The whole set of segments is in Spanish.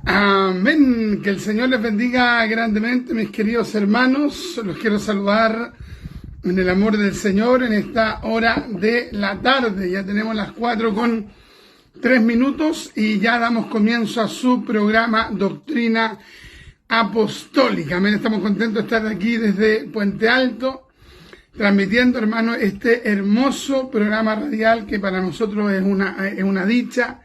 Amén. Que el Señor les bendiga grandemente, mis queridos hermanos. Los quiero saludar en el amor del Señor en esta hora de la tarde. Ya tenemos las 4:03 y ya damos comienzo a su programa Doctrina Apostólica. Amén. Estamos contentos de estar aquí desde Puente Alto, transmitiendo, hermanos, este hermoso programa radial que para nosotros es una dicha.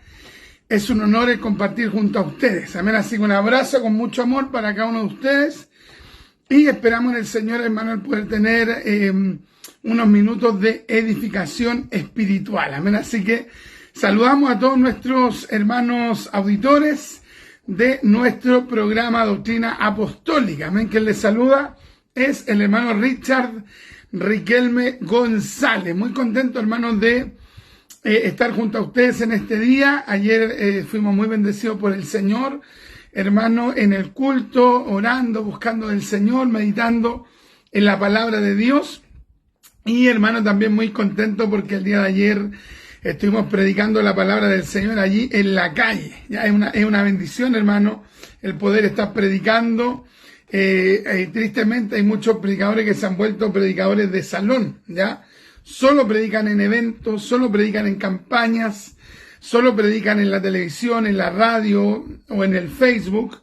Es un honor el compartir junto a ustedes. Amén. Así que un abrazo con mucho amor para cada uno de ustedes. Y esperamos en el Señor, hermano, el poder tener unos minutos de edificación espiritual. Amén. Así que saludamos a todos nuestros hermanos auditores de nuestro programa Doctrina Apostólica. Amén. Quien les saluda es el hermano Richard Riquelme González. Muy contento, hermanos, de estar junto a ustedes en este día. Ayer fuimos muy bendecidos por el Señor, hermano, en el culto, orando, buscando del Señor, meditando en la palabra de Dios. Y, hermano, también muy contento porque el día de ayer estuvimos predicando la palabra del Señor allí en la calle. Ya es una bendición, hermano, el poder estar predicando. Tristemente hay muchos predicadores que se han vuelto predicadores de salón, ¿ya? Solo predican en eventos, solo predican en campañas, solo predican en la televisión, en la radio o en el Facebook,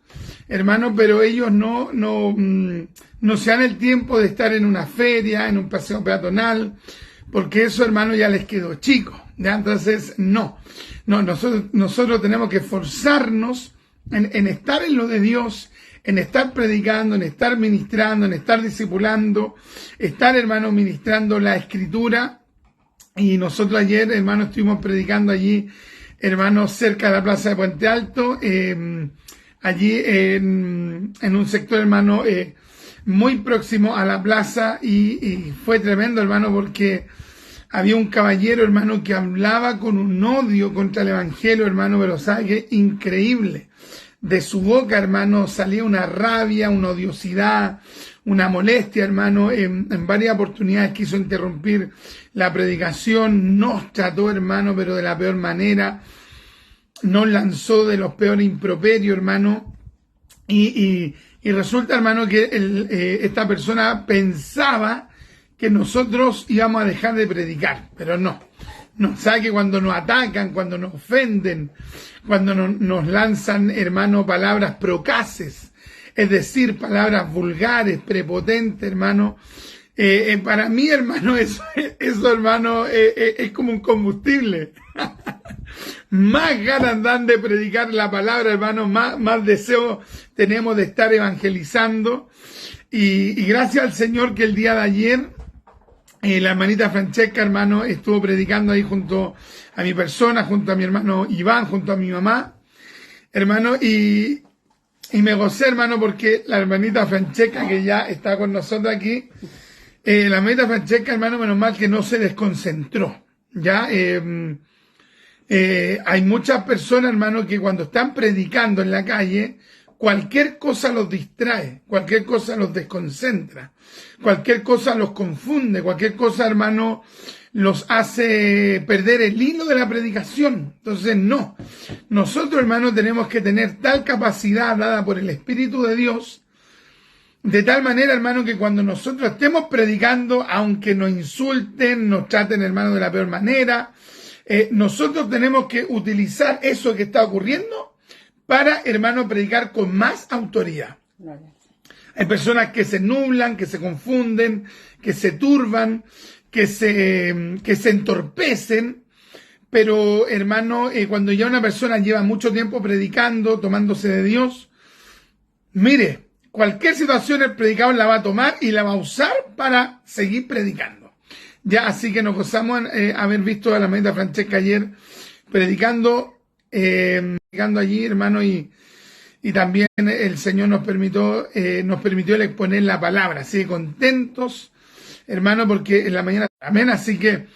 hermano, pero ellos no se dan el tiempo de estar en una feria, en un paseo peatonal, porque eso, hermano, ya les quedó chico, ¿ya? Entonces, nosotros tenemos que esforzarnos en estar en lo de Dios, en estar predicando, en estar ministrando, en estar discipulando, estar, hermano, ministrando la Escritura. Y nosotros ayer, hermano, estuvimos predicando allí, hermano, cerca de la plaza de Puente Alto, allí en un sector, hermano, muy próximo a la plaza, y fue tremendo, hermano, porque había un caballero, hermano, que hablaba con un odio contra el Evangelio, hermano, pero sabe que increíble. De su boca, hermano, salía una rabia, una odiosidad, una molestia, hermano. En varias oportunidades quiso interrumpir la predicación, nos trató, hermano, pero de la peor manera. Nos lanzó de los peores improperios, hermano. Y resulta, hermano, que esta persona pensaba que nosotros íbamos a dejar de predicar, pero no. No, sabe que cuando nos atacan, cuando nos ofenden, cuando nos lanzan, hermano, palabras procaces, es decir, palabras vulgares, prepotentes, hermano, para mí, hermano, eso hermano, es como un combustible. Más ganas dan de predicar la palabra, hermano, más deseo tenemos de estar evangelizando. Y gracias al Señor que el día de ayer, la hermanita Francesca, hermano, estuvo predicando ahí junto a mi persona, junto a mi hermano Iván, junto a mi mamá, hermano, y me gocé, hermano, porque la hermanita Francesca, que ya está con nosotros aquí, la hermanita Francesca, hermano, menos mal que no se desconcentró, ya. Hay muchas personas, hermano, que cuando están predicando en la calle, cualquier cosa los distrae, cualquier cosa los desconcentra, cualquier cosa los confunde, cualquier cosa, hermano, los hace perder el hilo de la predicación. Entonces, no. Nosotros, hermano, tenemos que tener tal capacidad dada por el Espíritu de Dios, de tal manera, hermano, que cuando nosotros estemos predicando, aunque nos insulten, nos traten, hermano, de la peor manera, nosotros tenemos que utilizar eso que está ocurriendo para, hermano, predicar con más autoridad. Hay personas que se nublan, que se confunden, que se turban, que se entorpecen, pero, hermano, cuando ya una persona lleva mucho tiempo predicando, tomándose de Dios, mire, cualquier situación el predicador la va a tomar y la va a usar para seguir predicando. Ya, así que nos gozamos haber visto a la hermanita Francesca ayer predicando allí, hermano, y también el Señor nos permitió el exponer la palabra. Así que contentos, hermano, porque en la mañana, amén. Así que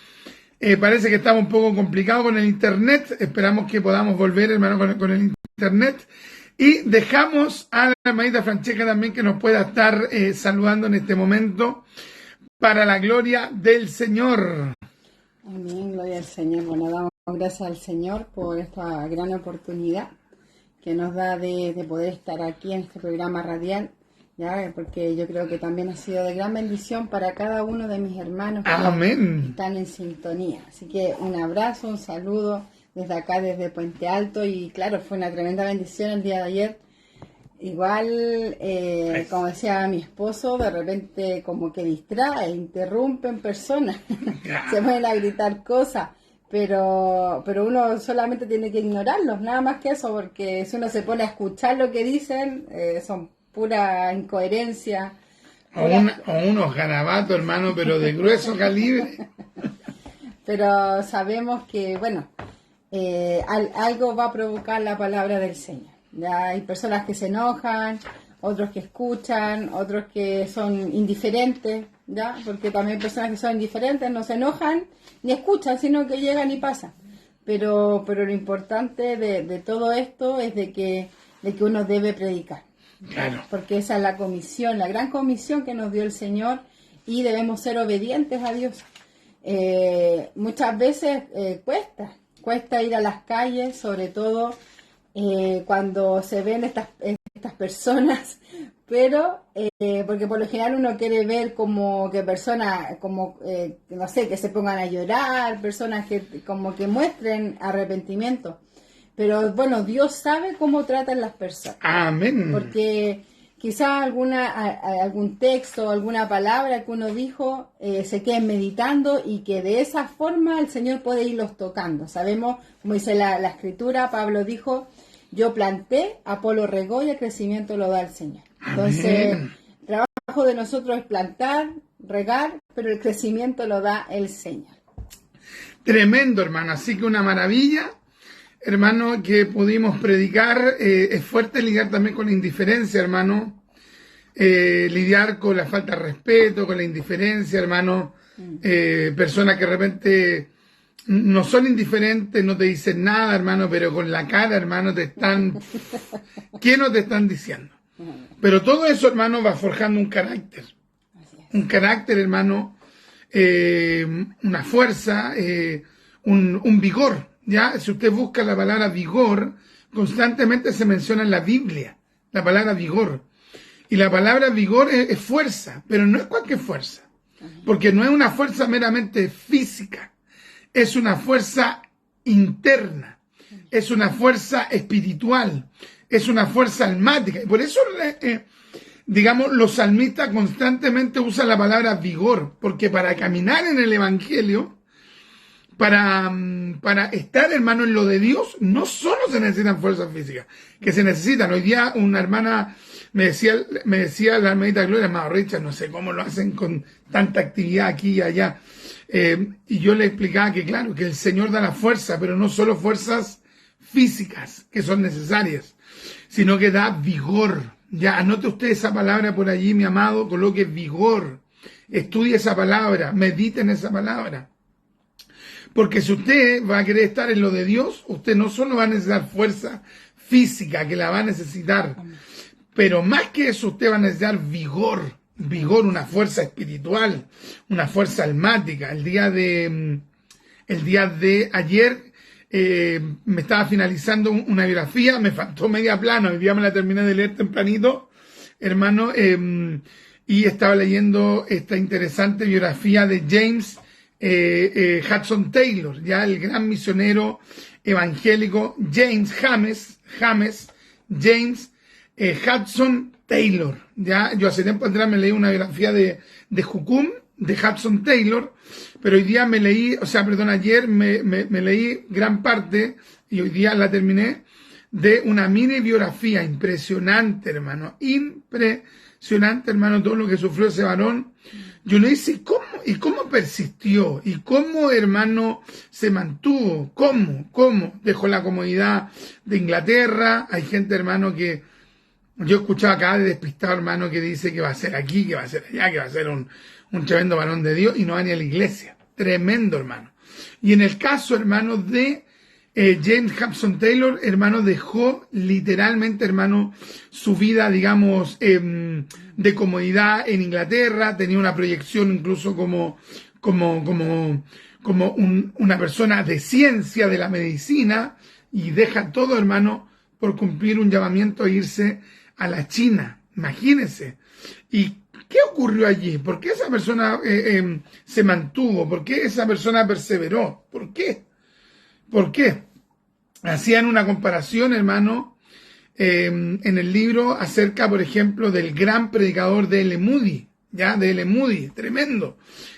parece que estamos un poco complicados con el internet. Esperamos que podamos volver, hermano, con el internet. Y dejamos a la hermanita Francesca también que nos pueda estar saludando en este momento para la gloria del Señor. Amén, gloria al Señor. Bueno, damos gracias al Señor por esta gran oportunidad que nos da de poder estar aquí en este programa radial, ¿ya? Porque yo creo que también ha sido de gran bendición para cada uno de mis hermanos que están en sintonía. Así que un abrazo, un saludo desde acá, desde Puente Alto, y claro, fue una tremenda bendición el día de ayer. Igual, como decía mi esposo, de repente como que distrae, interrumpen personas, se ponen a gritar cosas, pero uno solamente tiene que ignorarlos, nada más que eso, porque si uno se pone a escuchar lo que dicen, son pura incoherencia. O unos garabatos, hermano, pero de grueso calibre. Pero sabemos que, bueno, algo va a provocar la palabra del Señor. Ya hay personas que se enojan, otros que escuchan, otros que son indiferentes, ¿ya? Porque también hay personas que son indiferentes, no se enojan ni escuchan, sino que llegan y pasan. Pero lo importante de todo esto es de que uno debe predicar. Claro. Porque esa es la comisión, la gran comisión que nos dio el Señor, y debemos ser obedientes a Dios. Muchas veces cuesta ir a las calles, sobre todo cuando se ven estas personas, pero porque por lo general uno quiere ver como que personas, no sé, que se pongan a llorar, personas que como que muestren arrepentimiento. Pero bueno, Dios sabe cómo tratan las personas. Amén. Porque quizás algún texto, alguna palabra que uno dijo, se queden meditando, y que de esa forma el Señor puede irlos tocando. Sabemos, como dice la Escritura, Pablo dijo: yo planté, Apolo regó, y el crecimiento lo da el Señor. Entonces, el trabajo de nosotros es plantar, regar, pero el crecimiento lo da el Señor. Tremendo, hermano. Así que una maravilla, hermano, que pudimos predicar. Es fuerte lidiar también con la indiferencia, hermano. Lidiar con la falta de respeto, con la indiferencia, hermano. Personas que de repente no son indiferentes, no te dicen nada, hermano, pero con la cara, hermano, te están... ¿Qué no te están diciendo? Pero todo eso, hermano, va forjando un carácter. Un carácter, hermano, una fuerza, un vigor. ¿Ya? Si usted busca la palabra vigor, constantemente se menciona en la Biblia, la palabra vigor. Y la palabra vigor es fuerza, pero no es cualquier fuerza, porque no es una fuerza meramente física, es una fuerza interna, es una fuerza espiritual, es una fuerza almática. Y por eso, digamos, los salmistas constantemente usan la palabra vigor, porque para caminar en el Evangelio, para estar, hermano, en lo de Dios, no solo se necesitan fuerzas físicas, que se necesitan. Hoy día una hermana me decía la hermanita Gloria, hermano Richard, no sé cómo lo hacen con tanta actividad aquí y allá. Y yo le explicaba que, claro, que el Señor da la fuerza, pero no solo fuerzas físicas, que son necesarias, sino que da vigor. Ya, anote usted esa palabra por allí, mi amado, coloque vigor. Estudie esa palabra, medite en esa palabra. Porque si usted va a querer estar en lo de Dios, usted no solo va a necesitar fuerza física, que la va a necesitar, pero más que eso, usted va a necesitar vigor, una fuerza espiritual, una fuerza almática. El día de ayer me estaba finalizando una biografía, me faltó media plana, hoy día me la terminé de leer tempranito, hermano, y estaba leyendo esta interesante biografía de James Hudson Taylor, ya el gran misionero evangélico James Hudson Taylor. Ya yo hace tiempo atrás me leí una biografía de Jucum, de Hudson Taylor, pero hoy día ayer me leí gran parte, y hoy día la terminé, de una mini biografía impresionante, hermano, todo lo que sufrió ese varón. Yo le dije, ¿y cómo persistió? ¿Y cómo, hermano, se mantuvo? ¿Cómo? Dejó la comodidad de Inglaterra. Hay gente, hermano, que yo escuchaba acá de despistado, hermano, que dice que va a ser aquí, que va a ser allá, que va a ser un tremendo varón de Dios, y no va ni a la iglesia. Tremendo, hermano. Y en el caso, hermano, de James Hudson Taylor, hermano, dejó literalmente, hermano, su vida, digamos, de comodidad en Inglaterra. Tenía una proyección incluso como una persona de ciencia, de la medicina, y deja todo, hermano, por cumplir un llamamiento a irse a la China. Imagínense. ¿Y qué ocurrió allí? ¿Por qué esa persona se mantuvo? ¿Por qué esa persona perseveró? ¿Por qué? ¿Por qué? Hacían una comparación, hermano, en el libro acerca, por ejemplo, del gran predicador D.L. Moody, ¿ya? D.L. Moody, tremendo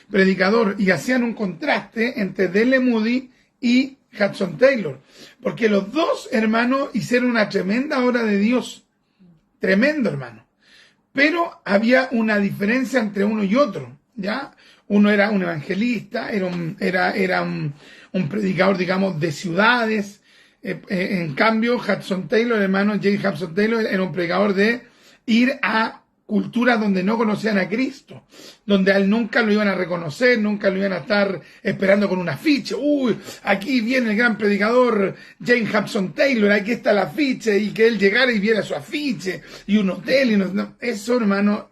predicador, y hacían un contraste entre D.L. Moody y Hudson Taylor, porque los dos, hermanos, hicieron una tremenda obra de Dios, tremendo, hermano, pero había una diferencia entre uno y otro, ¿ya? Uno era un evangelista, era un predicador, digamos, de ciudades. En cambio, Hudson Taylor, hermano, James Hudson Taylor, era un predicador de ir a culturas donde no conocían a Cristo, donde a él nunca lo iban a reconocer, nunca lo iban a estar esperando con un afiche. Uy, aquí viene el gran predicador James Hudson Taylor, aquí está el afiche, y que él llegara y viera su afiche, y un hotel, no, eso, hermano,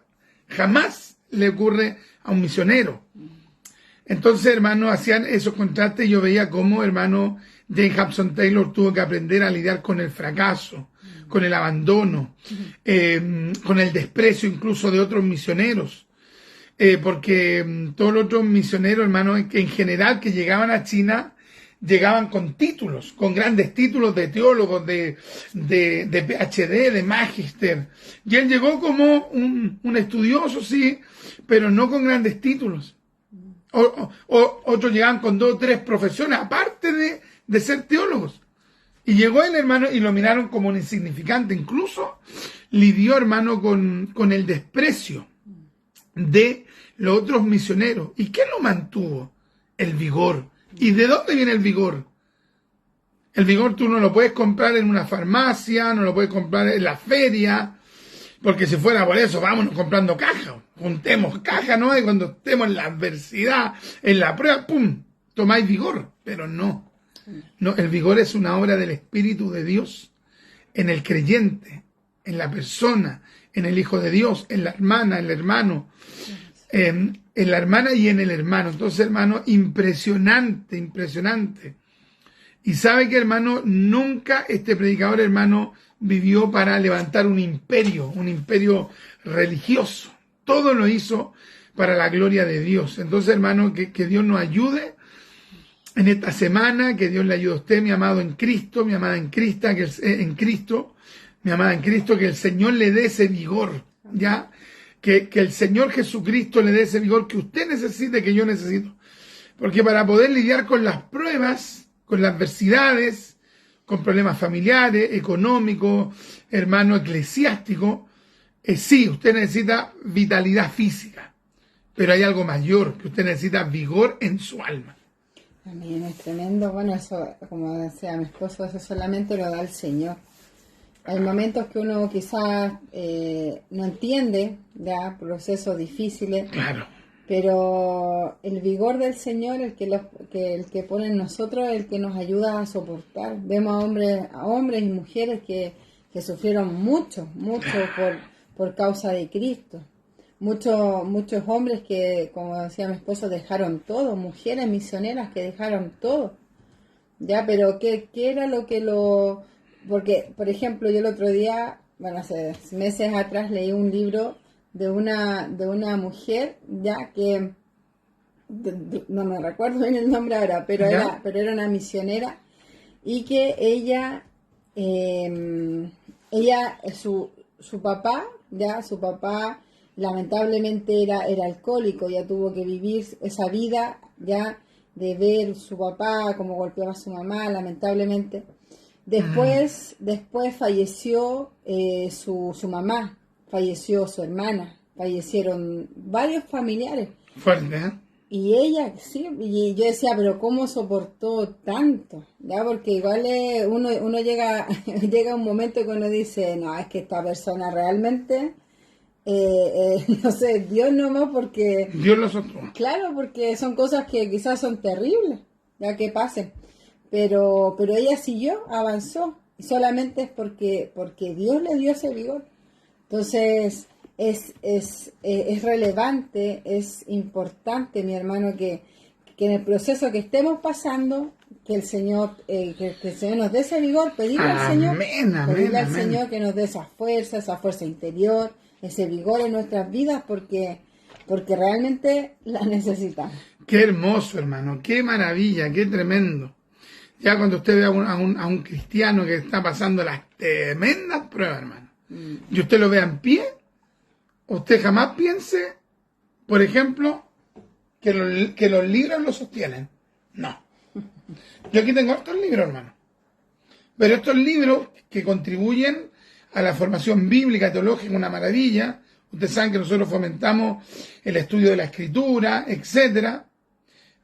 jamás le ocurre a un misionero. Entonces, hermano, hacían esos contrastes y yo veía cómo, hermano, James Hudson Taylor tuvo que aprender a lidiar con el fracaso, con el abandono, con el desprecio incluso de otros misioneros. Porque todos los otros misioneros, hermano, en general que llegaban a China, llegaban con títulos, con grandes títulos de teólogos, de PhD, de magíster. Y él llegó como un estudioso, sí, pero no con grandes títulos. Otros llegaban con 2 o 3 profesiones, aparte de ser teólogos. Y llegó el hermano y lo miraron como un insignificante. Incluso lidió, hermano, con el desprecio de los otros misioneros. ¿Y qué lo mantuvo? El vigor. ¿Y de dónde viene el vigor? El vigor tú no lo puedes comprar en una farmacia, no lo puedes comprar en la feria, porque si fuera por eso, vámonos comprando cajas. Juntemos cajas, ¿no? Y cuando estemos en la adversidad, en la prueba, ¡pum!, tomáis vigor. Pero no. No, el vigor es una obra del Espíritu de Dios en el creyente, en la persona, en el Hijo de Dios, en la hermana, en el hermano, en la hermana y en el hermano. Entonces, hermano, impresionante, impresionante. Y sabe que, hermano, nunca este predicador, hermano, vivió para levantar un imperio religioso. Todo lo hizo para la gloria de Dios. Entonces, hermano, que Dios nos ayude en esta semana, que Dios le ayude a usted, mi amado en Cristo, mi amada en Cristo, mi amada en Cristo, que el Señor le dé ese vigor, ¿ya? Que el Señor Jesucristo le dé ese vigor que usted necesite, que yo necesito. Porque para poder lidiar con las pruebas, con las adversidades, con problemas familiares, económicos, hermano, eclesiásticos, sí, usted necesita vitalidad física, pero hay algo mayor, que usted necesita vigor en su alma. Amén, es tremendo. Bueno, eso, como decía mi esposo, eso solamente lo da el Señor. Hay momentos que uno quizás no entiende, ya, procesos difíciles. Claro. Pero el vigor del Señor, el que pone en nosotros, el que nos ayuda a soportar. Vemos a hombres y mujeres que sufrieron mucho por causa de Cristo. Muchos hombres que, como decía mi esposo, dejaron todo, mujeres misioneras que dejaron todo, ya, pero ¿qué era porque, por ejemplo, yo el otro día, bueno, hace meses atrás leí un libro de una mujer, ya, que no me recuerdo bien el nombre ahora, pero era una misionera, y que su papá lamentablemente era alcohólico, ya tuvo que vivir esa vida, ya, de ver su papá como golpeaba a su mamá, lamentablemente. Después falleció su mamá, falleció su hermana, fallecieron varios familiares. Fuerte, ¿eh? Y ella, sí, y yo decía, pero ¿cómo soportó tanto? ¿Ya? Porque igual uno llega a un momento que uno dice, no, es que esta persona realmente... no sé, Dios nomás, porque Dios lo sostuvo. Claro, porque son cosas que quizás son terribles, ya que pasen, pero ella siguió, avanzó, y solamente es porque Dios le dio ese vigor. Entonces es relevante, es importante, mi hermano, que en el proceso que estemos pasando, el Señor nos dé ese vigor, pedirle al Señor, pedirle al Señor que nos dé esa fuerza interior, ese vigor en nuestras vidas, porque realmente la necesitamos. Qué hermoso, hermano, qué maravilla, qué tremendo. Ya cuando usted ve a un cristiano que está pasando las tremendas pruebas, hermano, y usted lo vea en pie, usted jamás piense, por ejemplo, que los libros lo sostienen. No. Yo aquí tengo estos libros, hermano. Pero estos libros que contribuyen a la formación bíblica, teológica, una maravilla. Ustedes saben que nosotros fomentamos el estudio de la Escritura, etcétera,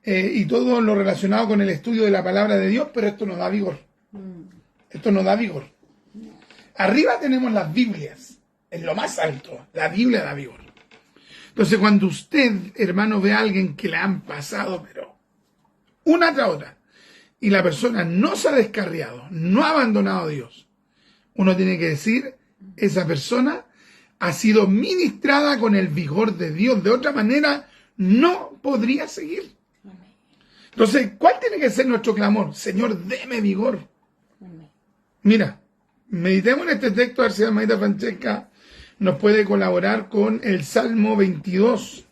y todo lo relacionado con el estudio de la palabra de Dios, pero esto nos da vigor. Esto nos da vigor. Arriba tenemos las Biblias, en lo más alto. La Biblia da vigor. Entonces, cuando usted, hermano, ve a alguien que le han pasado, pero una tras otra, y la persona no se ha descarriado, no ha abandonado a Dios, uno tiene que decir, esa persona ha sido ministrada con el vigor de Dios. De otra manera, no podría seguir. Entonces, ¿cuál tiene que ser nuestro clamor? Señor, deme vigor. Mira, meditemos en este texto, a ver si la hermanita Francesca nos puede colaborar con el Salmo 22.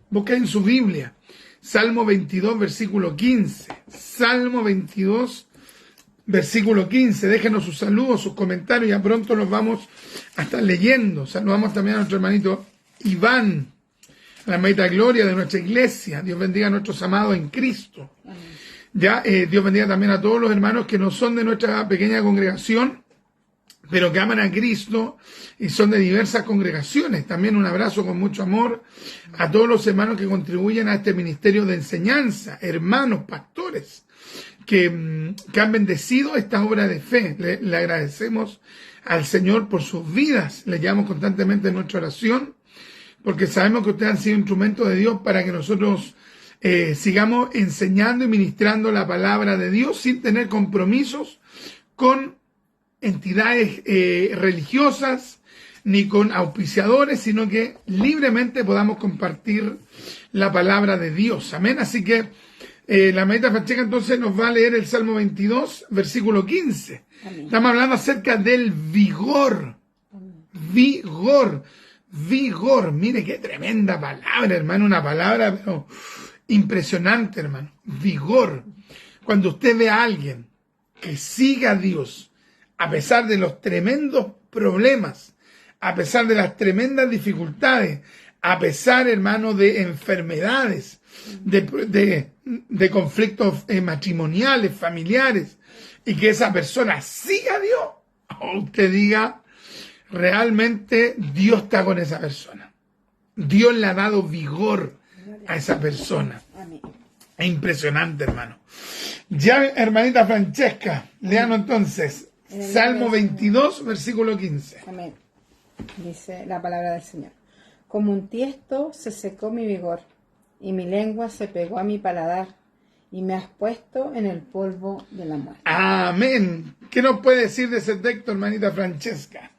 Busca en su Biblia. Salmo 22, versículo 15. Salmo 22, versículo 15. Déjenos sus saludos, sus comentarios. Ya pronto los vamos a estar leyendo. Saludamos también a nuestro hermanito Iván, a la hermanita Gloria de nuestra iglesia. Dios bendiga a nuestros amados en Cristo. Ya, Dios bendiga también a todos los hermanos que no son de nuestra pequeña congregación, pero que aman a Cristo y son de diversas congregaciones. También un abrazo con mucho amor a todos los hermanos que contribuyen a este ministerio de enseñanza, hermanos, pastores, que han bendecido esta obra de fe. Le agradecemos al Señor por sus vidas. Le llevamos constantemente en nuestra oración, porque sabemos que ustedes han sido instrumentos de Dios para que nosotros sigamos enseñando y ministrando la palabra de Dios sin tener compromisos con entidades religiosas ni con auspiciadores, sino que libremente podamos compartir la palabra de Dios. Amén. Así que la hermanita Francesca entonces nos va a leer el Salmo 22, versículo 15. Amén. Estamos hablando acerca del vigor. Vigor. Vigor. Mire qué tremenda palabra, hermano. Una palabra pero impresionante, hermano. Vigor. Cuando usted ve a alguien que siga a Dios, a pesar de los tremendos problemas, a pesar de las tremendas dificultades, a pesar, hermano, de enfermedades, de conflictos matrimoniales, familiares, y que esa persona siga a Dios, o usted diga, realmente Dios está con esa persona. Dios le ha dado vigor a esa persona. Es impresionante, hermano. Ya, hermanita Francesca, léanos entonces Salmo 22, versículo 15. Amén. Dice la palabra del Señor. Como un tiesto se secó mi vigor, y mi lengua se pegó a mi paladar, y me has puesto en el polvo de la muerte. Amén. ¿Qué nos puede decir de ese texto, hermanita Francesca?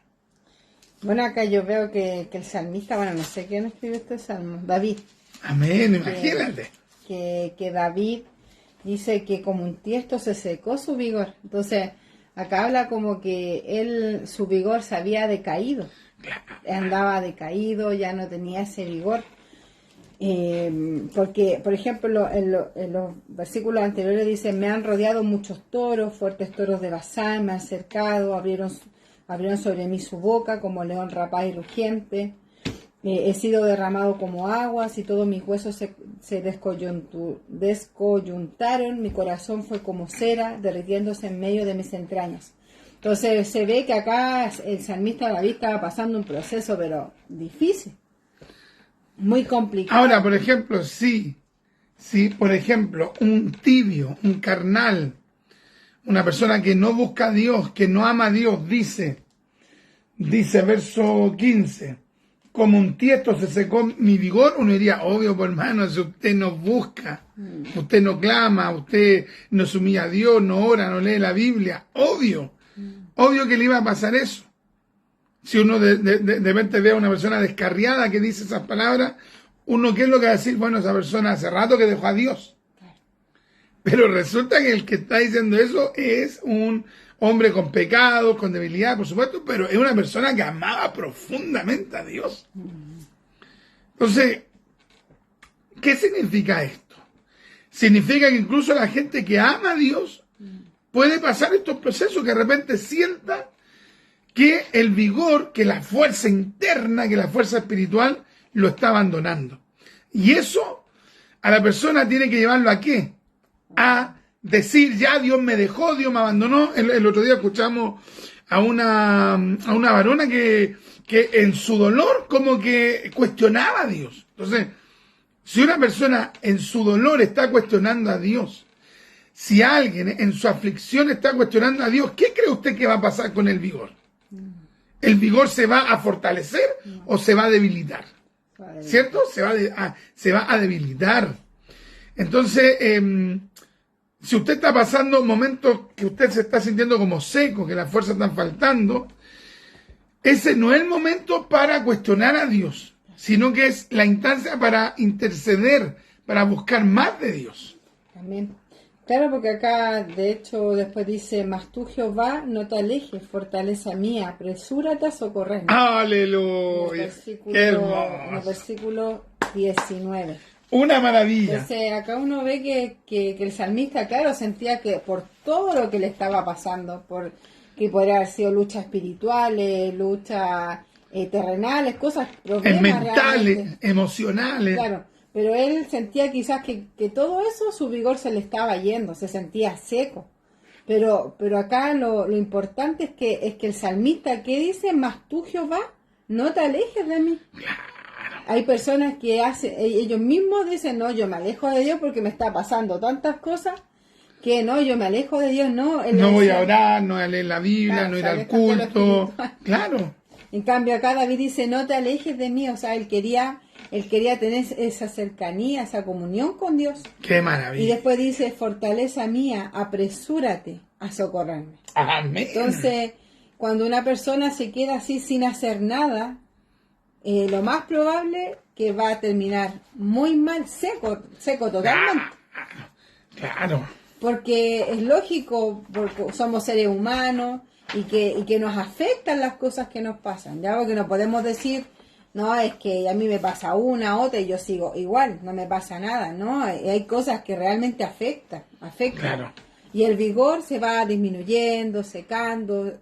Bueno, acá yo veo que el salmista, bueno, no sé quién escribió este salmo, David. Amén, imagínate. Que David dice que como un tiesto se secó su vigor. Entonces, acá habla como que su vigor se había decaído. Andaba decaído, ya no tenía ese vigor. Porque, por ejemplo, en los versículos anteriores dice, me han rodeado muchos toros, fuertes toros de Basán, me han cercado, abrieron sobre mí su boca como león rapaz y rugiente. He sido derramado como aguas y todos mis huesos se descoyuntaron, mi corazón fue como cera, derritiéndose en medio de mis entrañas. Entonces se ve que acá el salmista David estaba pasando un proceso, pero difícil, muy complicado. Ahora, por ejemplo, por ejemplo, un tibio, un carnal, una persona que no busca a Dios, que no ama a Dios, dice verso 15, como un tiesto se secó mi vigor, uno diría, obvio, por hermano, si usted no busca, usted no clama, usted no se humilla a Dios, no ora, no lee la Biblia, obvio que le iba a pasar eso. Si uno de repente ve a una persona descarriada que dice esas palabras, uno, ¿qué es lo que va a decir? Bueno, esa persona hace rato que dejó a Dios. Pero resulta que el que está diciendo eso es un hombre con pecados, con debilidad, por supuesto, pero es una persona que amaba profundamente a Dios. Entonces, ¿qué significa esto? Significa que incluso la gente que ama a Dios puede pasar estos procesos, que de repente sienta que el vigor, que la fuerza interna, que la fuerza espiritual lo está abandonando. Y eso a la persona tiene que llevarlo ¿a qué? A decir, ya Dios me dejó, Dios me abandonó. El otro día escuchamos a una varona que en su dolor como que cuestionaba a Dios. Entonces, si una persona en su dolor está cuestionando a Dios, si alguien en su aflicción está cuestionando a Dios, ¿qué cree usted que va a pasar con el vigor? ¿El vigor se va a fortalecer o se va a debilitar? ¿Cierto? Se va a debilitar. Entonces, si usted está pasando momentos que usted se está sintiendo como seco, que las fuerzas están faltando, ese no es el momento para cuestionar a Dios, sino que es la instancia para interceder, para buscar más de Dios. Amén. Claro, porque acá, de hecho, después dice, mas tú, Jehová, no te alejes, fortaleza mía, apresúrate a socorrerme. ¡Aleluya! ¡Qué hermoso! En el versículo 19. Una maravilla. Entonces, acá uno ve que el salmista, claro, sentía que por todo lo que le estaba pasando, por que podría haber sido luchas espirituales, luchas terrenales, cosas, problemas mentales, realmente, emocionales. Claro, pero él sentía quizás que todo eso, su vigor se le estaba yendo, se sentía seco. Pero acá lo importante es que el salmista, ¿qué dice? Mas tú, Jehová, no te alejes de mí. Claro. Hay personas que ellos mismos dicen, no, yo me alejo de Dios porque me está pasando tantas cosas, que no, yo me alejo de Dios, no. No voy a orar, no voy a leer la Biblia, claro, no ir al culto. Claro. En cambio acá David dice, no te alejes de mí, o sea, él quería tener esa cercanía, esa comunión con Dios. ¡Qué maravilla! Y después dice, fortaleza mía, apresúrate a socorrerme. Amén. Entonces, cuando una persona se queda así sin hacer nada, lo más probable que va a terminar muy mal, seco totalmente. Claro. Porque es lógico, porque somos seres humanos y que nos afectan las cosas que nos pasan, ¿ya? Porque no podemos decir, no, es que a mí me pasa una, otra y yo sigo igual, no me pasa nada, ¿no? Hay cosas que realmente afectan. Claro. Y el vigor se va disminuyendo, secando,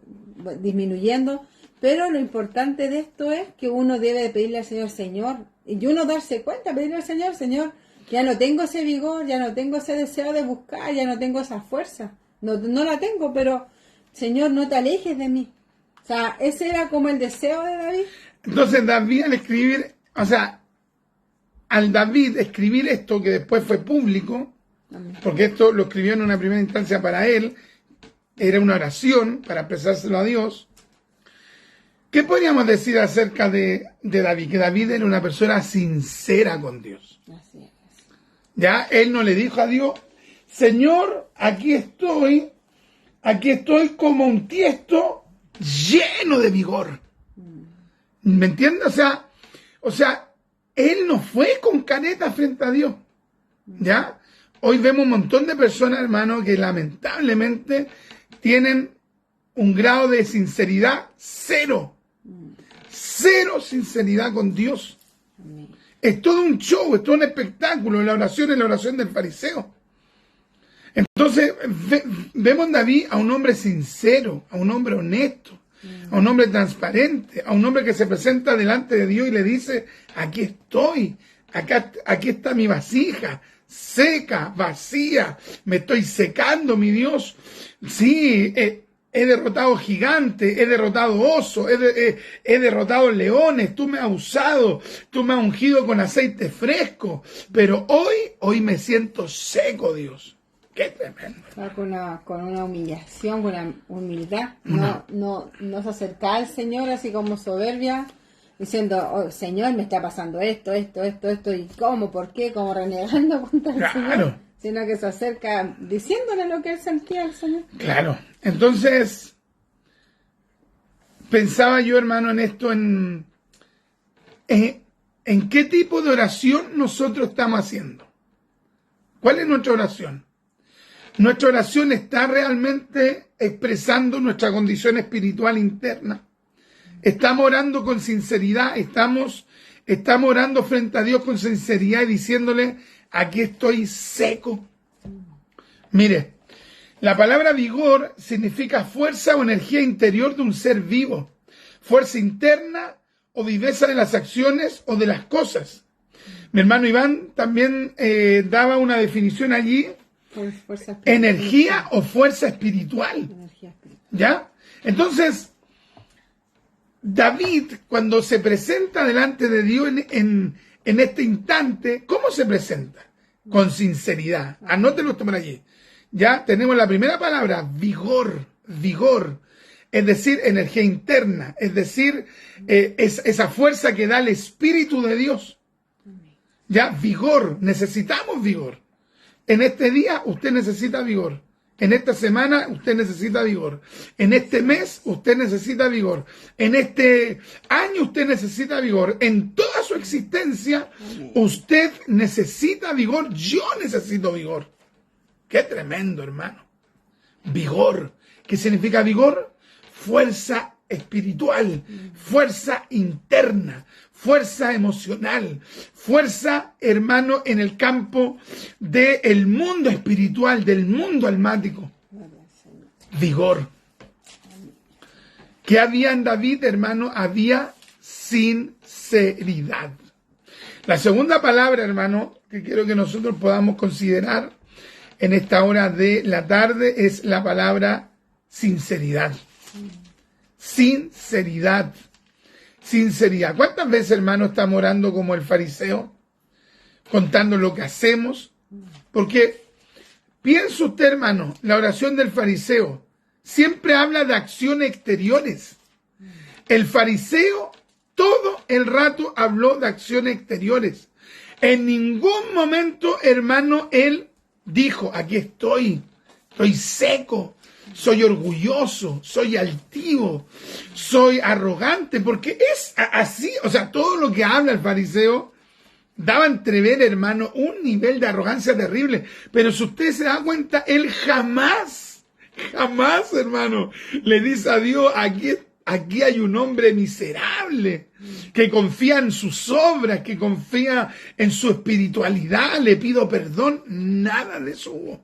disminuyendo, pero lo importante de esto es que uno debe de pedirle al Señor, y uno darse cuenta, pedirle al Señor, ya no tengo ese vigor, ya no tengo ese deseo de buscar, ya no tengo esa fuerza, no la tengo, pero Señor, no te alejes de mí. O sea, ese era como el deseo de David. Entonces David al escribir, o sea, al David escribir esto que después fue público, porque esto lo escribió en una primera instancia para él, era una oración para expresárselo a Dios. ¿Qué podríamos decir acerca de David? Que David era una persona sincera con Dios. Así es. Ya, él no le dijo a Dios, Señor, aquí estoy como un tiesto lleno de vigor. ¿Me entiendes? O sea, él no fue con careta frente a Dios. ¿Ya? Hoy vemos un montón de personas, hermano, que lamentablemente tienen un grado de sinceridad cero. Cero sinceridad con Dios. Es todo un show, es todo un espectáculo. La oración es la oración del fariseo. Entonces, vemos en David a un hombre sincero, a un hombre honesto, a un hombre transparente, a un hombre que se presenta delante de Dios y le dice, aquí estoy, aquí está mi vasija, seca, vacía, me estoy secando, mi Dios. Sí, he derrotado gigantes, he derrotado osos, he derrotado leones, tú me has usado, tú me has ungido con aceite fresco, pero hoy me siento seco, Dios. ¡Qué tremendo! Con una humillación, con una humildad, no se acerca al Señor así como soberbia, diciendo, oh, Señor, me está pasando esto, y cómo, por qué, como renegando contra el Señor, sino que se acerca diciéndole lo que él sentía al Señor. Claro, entonces, pensaba yo, hermano, en esto, en qué tipo de oración nosotros estamos haciendo. ¿Cuál es nuestra oración? Nuestra oración está realmente expresando nuestra condición espiritual interna. Estamos orando con sinceridad, estamos orando frente a Dios con sinceridad y diciéndole, aquí estoy seco. Mire, la palabra vigor significa fuerza o energía interior de un ser vivo, fuerza interna o viveza de las acciones o de las cosas. Mi hermano Iván también daba una definición allí, energía o fuerza espiritual. ¿Ya? Entonces, David, cuando se presenta delante de Dios en este instante, ¿cómo se presenta? Con sinceridad. Anótelo por allí. Ya tenemos la primera palabra, vigor, vigor. Es decir, energía interna. Es decir, esa fuerza que da el Espíritu de Dios. Ya, vigor. Necesitamos vigor. En este día usted necesita vigor. En esta semana usted necesita vigor. En este mes usted necesita vigor. En este año usted necesita vigor. En toda su existencia usted necesita vigor. Yo necesito vigor. Qué tremendo, hermano. Vigor. ¿Qué significa vigor? Fuerza espiritual, fuerza interna, fuerza emocional, fuerza, hermano, en el campo del mundo espiritual, del mundo almático. Vigor. ¿Qué había en David, hermano? Había sinceridad. La segunda palabra, hermano, que quiero que nosotros podamos considerar en esta hora de la tarde es la palabra sinceridad. Sinceridad. Sinceridad. ¿Cuántas veces, hermano, estamos orando como el fariseo? Contando lo que hacemos. Porque piensa usted, hermano, la oración del fariseo siempre habla de acciones exteriores. El fariseo todo el rato habló de acciones exteriores. En ningún momento, hermano, él dijo, aquí estoy seco. Soy orgulloso, soy altivo, soy arrogante, porque es así, o sea, todo lo que habla el fariseo daba a entrever, hermano, un nivel de arrogancia terrible. Pero si usted se da cuenta, él jamás, hermano, le dice a Dios, aquí hay un hombre miserable que confía en sus obras, que confía en su espiritualidad, le pido perdón. Nada de eso hubo.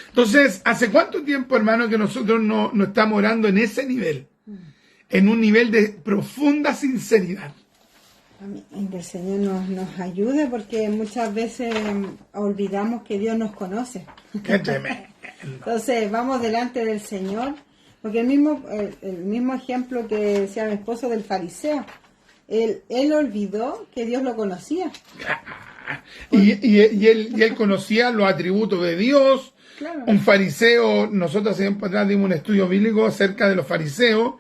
Entonces, ¿hace cuánto tiempo, hermano, que nosotros no estamos orando en ese nivel? En un nivel de profunda sinceridad. Que el Señor nos ayude, porque muchas veces olvidamos que Dios nos conoce. ¡Qué tremendo! Entonces, vamos delante del Señor, porque el mismo ejemplo que decía mi esposo del fariseo, él olvidó que Dios lo conocía. Y él conocía los atributos de Dios. Claro. Un fariseo, nosotros siempre atrás dimos un estudio bíblico acerca de los fariseos,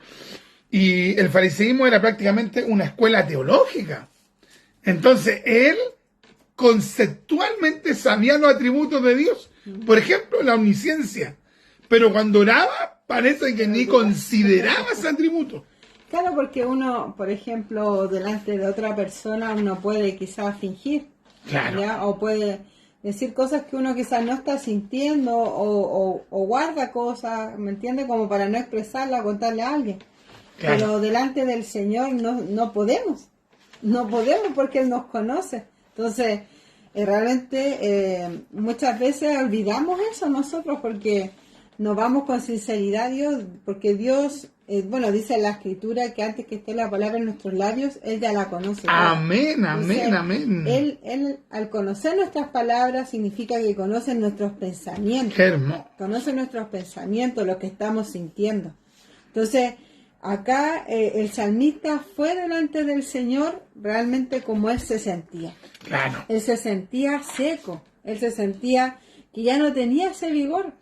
y el fariseísmo era prácticamente una escuela teológica. Entonces, él conceptualmente sabía los atributos de Dios. Por ejemplo, la omnisciencia. Pero cuando oraba, parece que ni consideraba ese atributo. Claro, porque uno, por ejemplo, delante de otra persona, uno puede quizás fingir. Claro. ¿Ya? O puede decir cosas que uno quizás no está sintiendo, o guarda cosas, ¿me entiende? Como para no expresarla, contarle a alguien. Claro. Pero delante del Señor no podemos. No podemos, porque Él nos conoce. Entonces, realmente muchas veces olvidamos eso nosotros, porque nos vamos con sinceridad a Dios, porque Dios, dice la Escritura que antes que esté la palabra en nuestros labios, Él ya la conoce. Amén, Entonces, amén. Él, al conocer nuestras palabras, significa que conoce nuestros pensamientos. Qué hermoso. Conoce nuestros pensamientos, lo que estamos sintiendo. Entonces, acá el salmista fue delante del Señor realmente como él se sentía. Claro. Él se sentía seco, él se sentía que ya no tenía ese vigor.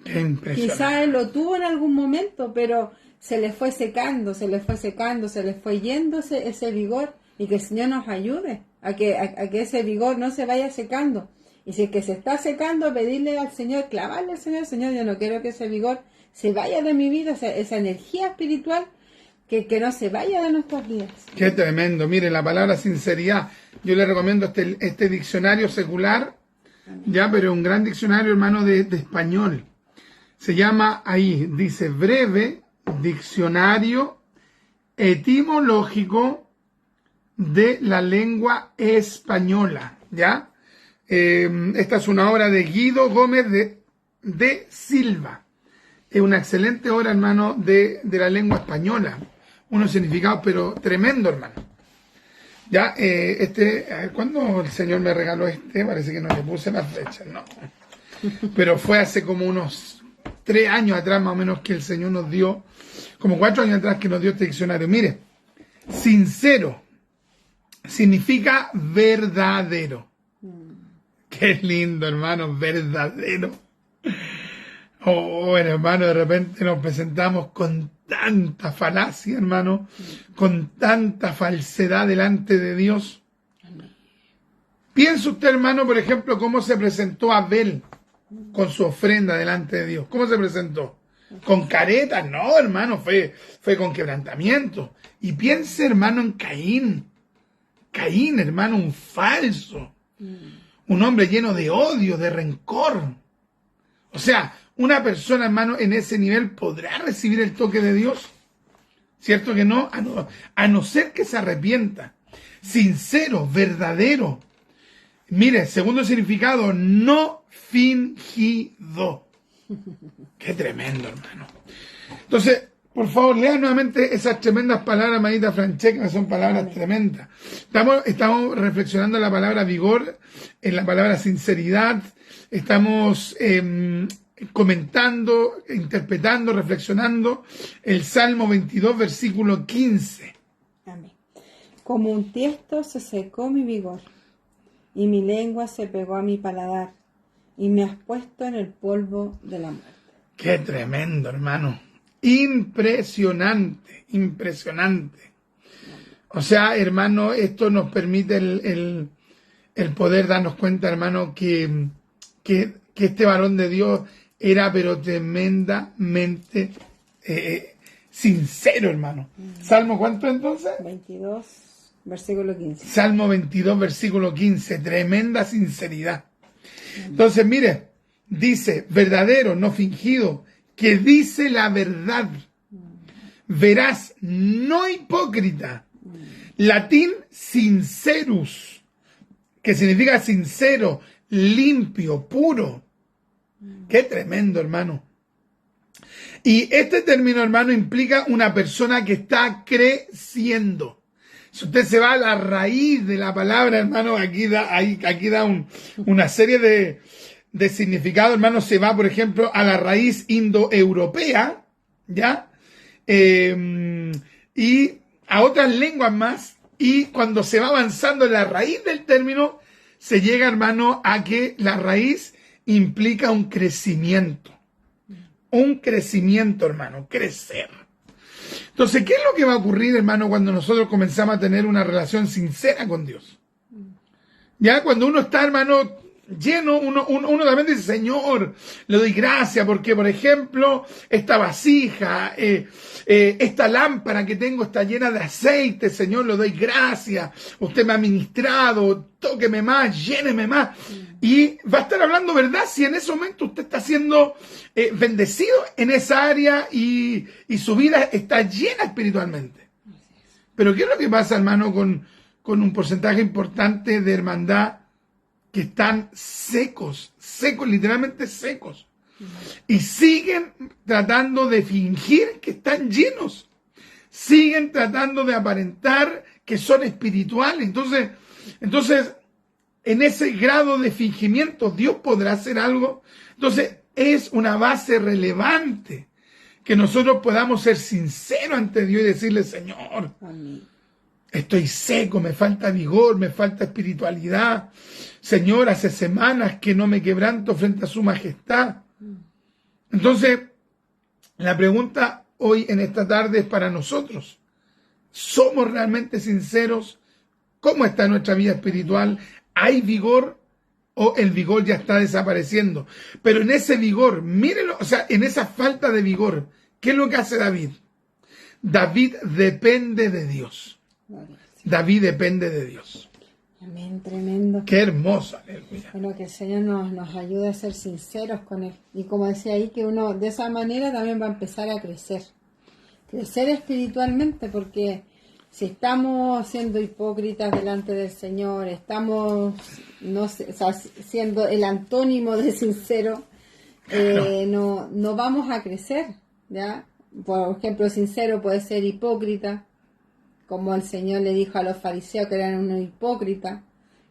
Quizá él lo tuvo en algún momento, pero se le fue secando, se le fue yendo ese vigor, y que el Señor nos ayude a que ese vigor no se vaya secando. Y si es que se está secando, pedirle al Señor, clavarle al Señor, yo no quiero que ese vigor se vaya de mi vida, esa energía espiritual, que no se vaya de nuestras vidas. Qué tremendo. Mire, la palabra sinceridad, yo le recomiendo este diccionario secular. ya, pero un gran diccionario, hermano, de español. Se llama ahí, dice breve diccionario etimológico de la lengua española, ¿ya? Esta es una obra de Guido Gómez de Silva. Es una excelente obra, hermano, de la lengua española. Unos significados, pero tremendo, hermano. Ya, ¿cuándo el Señor me regaló este? Parece que no le puse la fecha, no. Pero fue hace como unos 3 años atrás, más o menos, que el Señor nos dio, como 4 años atrás que nos dio este diccionario. Mire, sincero significa verdadero. Qué lindo, hermano, verdadero. Bueno, hermano, de repente nos presentamos con tanta falacia, hermano, con tanta falsedad delante de Dios. Piensa usted, hermano, por ejemplo, cómo se presentó Abel con su ofrenda delante de Dios. ¿Cómo se presentó? ¿Con caretas? No, hermano, fue con quebrantamiento. Y piense, hermano, en Caín. Caín, hermano, un falso. Un hombre lleno de odio, de rencor. O sea, una persona, hermano, en ese nivel podrá recibir el toque de Dios. ¿Cierto que no? A no ser que se arrepienta. Sincero, verdadero. Mire, segundo significado, no fingido. Qué tremendo, hermano. Entonces, por favor, lea nuevamente esas tremendas palabras, manita Francesca, que son palabras tremendas. Estamos reflexionando en la palabra vigor, en la palabra sinceridad. Estamos comentando, interpretando, reflexionando el Salmo 22, versículo 15. Amén. Como un tiesto se secó mi vigor, y mi lengua se pegó a mi paladar, y me has puesto en el polvo de la muerte. Qué tremendo, hermano. Impresionante, impresionante. O sea, hermano, esto nos permite el poder darnos cuenta, hermano, que este varón de Dios era pero tremendamente sincero, hermano. ¿Salmo cuánto entonces? 22, versículo 15. Salmo 22, versículo 15. Tremenda sinceridad. Entonces, mire, dice, verdadero, no fingido, que dice la verdad. Veraz, no hipócrita. Latín, sincerus, que significa sincero, limpio, puro. Qué tremendo, hermano. Y este término, hermano, implica una persona que está creciendo. Si usted se va a la raíz de la palabra, hermano, aquí da una serie de significados, hermano. Se va, por ejemplo, a la raíz indoeuropea, ¿ya? Y a otras lenguas más. Y cuando se va avanzando en la raíz del término, se llega, hermano, a que la raíz implica un crecimiento. Un crecimiento, hermano, crecer. Entonces, ¿qué es lo que va a ocurrir, hermano, cuando nosotros comenzamos a tener una relación sincera con Dios? Ya cuando uno está, hermano, lleno, uno también dice, Señor, le doy gracias porque, por ejemplo, esta vasija, esta lámpara que tengo está llena de aceite, Señor, le doy gracias. Usted me ha ministrado, tóqueme más, lléneme más. Y va a estar hablando verdad si en ese momento usted está siendo bendecido en esa área y su vida está llena espiritualmente. Pero ¿qué es lo que pasa, hermano, con un porcentaje importante de hermandad que están secos, literalmente secos? Y siguen tratando de fingir que están llenos. Siguen tratando de aparentar que son espirituales. Entonces, en ese grado de fingimiento, ¿Dios podrá hacer algo? Entonces, es una base relevante que nosotros podamos ser sinceros ante Dios y decirle, Señor, amén, estoy seco, me falta vigor, me falta espiritualidad. Señor, hace semanas que no me quebranto frente a su majestad. Entonces, la pregunta hoy en esta tarde es para nosotros. ¿Somos realmente sinceros? ¿Cómo está nuestra vida espiritual? ¿Hay vigor o el vigor ya está desapareciendo? Pero en ese vigor, mírenlo, o sea, en esa falta de vigor, ¿qué es lo que hace David? David depende de Dios. David depende de Dios. Amén, tremendo. Qué hermoso, aleluya. Bueno, que el Señor nos ayude a ser sinceros con Él. Y como decía ahí, que uno de esa manera también va a empezar a crecer. Crecer espiritualmente, porque si estamos siendo hipócritas delante del Señor, estamos no sé, o sea, siendo el antónimo de sincero, no vamos a crecer, ¿ya? Por ejemplo, sincero puede ser hipócrita, como el Señor le dijo a los fariseos que eran unos hipócritas,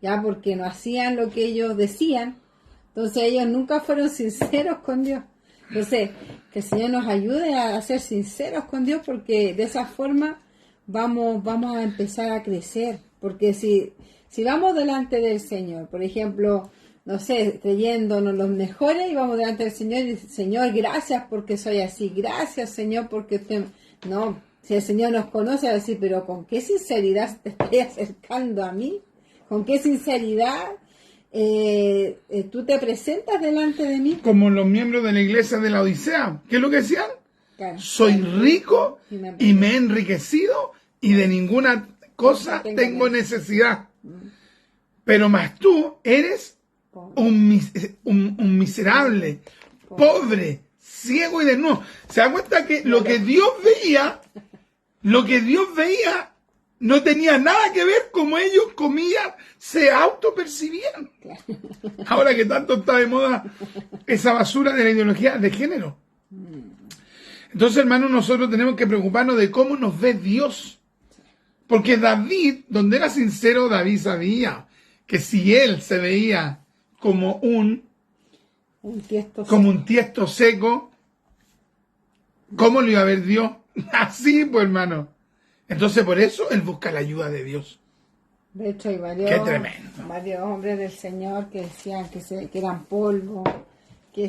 ya, porque no hacían lo que ellos decían. Entonces ellos nunca fueron sinceros con Dios. Entonces, que el Señor nos ayude a ser sinceros con Dios, porque de esa forma vamos a empezar a crecer. Porque si vamos delante del Señor, por ejemplo, no sé, creyéndonos los mejores, y vamos delante del Señor y dice, Señor, gracias porque soy así, gracias Señor porque usted... No, si el Señor nos conoce, va a decir, pero ¿con qué sinceridad te estoy acercando a mí? ¿Con qué sinceridad tú te presentas delante de mí? Como los miembros de la iglesia de la Odisea. ¿Qué es lo que decían? Claro. Soy rico y me he enriquecido y de ninguna cosa tengo necesidad. Pero más tú eres un miserable, pobre, ciego y desnudo. ¿Se da cuenta que lo que Dios veía no tenía nada que ver como ellos comían, se autopercibían? Claro. Ahora que tanto está de moda esa basura de la ideología de género. Entonces, hermanos, nosotros tenemos que preocuparnos de cómo nos ve Dios. Porque David, donde era sincero, David sabía que si él se veía como un tiesto seco, ¿cómo lo iba a ver Dios? Así, pues, hermano. Entonces, por eso, él busca la ayuda de Dios. De hecho, hay varios hombres del Señor que decían que eran polvo, que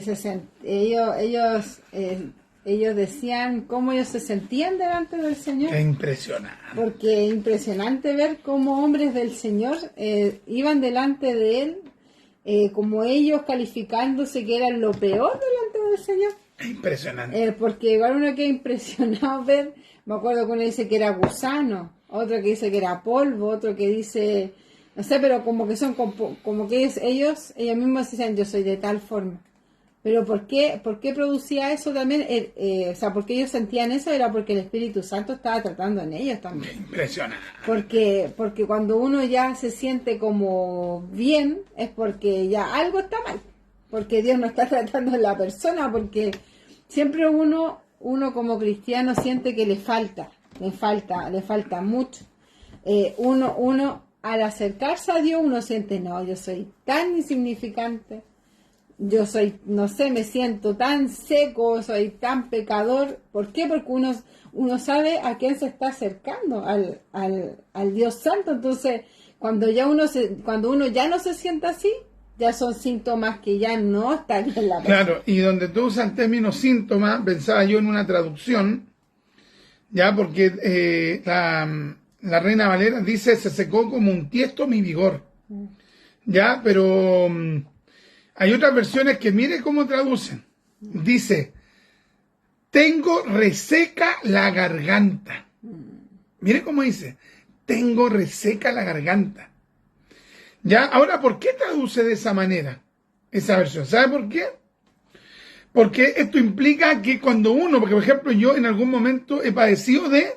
ellos decían cómo ellos se sentían delante del Señor. Qué impresionante. Porque es impresionante ver cómo hombres del Señor iban delante de Él, como ellos calificándose que eran lo peor delante del Señor. Es impresionante. Porque igual uno queda impresionado ver, me acuerdo que uno dice que era gusano, otro que dice que era polvo, otro que dice, no sé, pero como que son, como que ellos mismos dicen, yo soy de tal forma. Pero ¿por qué producía eso también? O sea, porque ellos sentían eso, era porque el Espíritu Santo estaba tratando en ellos también. Impresionante. Porque cuando uno ya se siente como bien, es porque ya algo está mal. Porque Dios no está tratando en la persona, porque siempre uno como cristiano siente que le falta mucho. Uno al acercarse a Dios, uno siente, no, yo soy tan insignificante. Yo soy, no sé, me siento tan seco, soy tan pecador. ¿Por qué? Porque uno sabe a quién se está acercando, al Dios Santo. Entonces, cuando uno ya no se siente así, ya son síntomas que ya no está bien la persona. Claro, y donde tú usas el término síntoma, pensaba yo en una traducción, ya, porque la Reina Valera dice, se secó como un tiesto mi vigor. Ya, pero... hay otras versiones que mire cómo traducen. Dice, tengo reseca la garganta. Mire cómo dice, tengo reseca la garganta. Ya, ahora, ¿por qué traduce de esa manera esa versión? ¿Sabe por qué? Porque esto implica que cuando uno, porque por ejemplo yo en algún momento he padecido de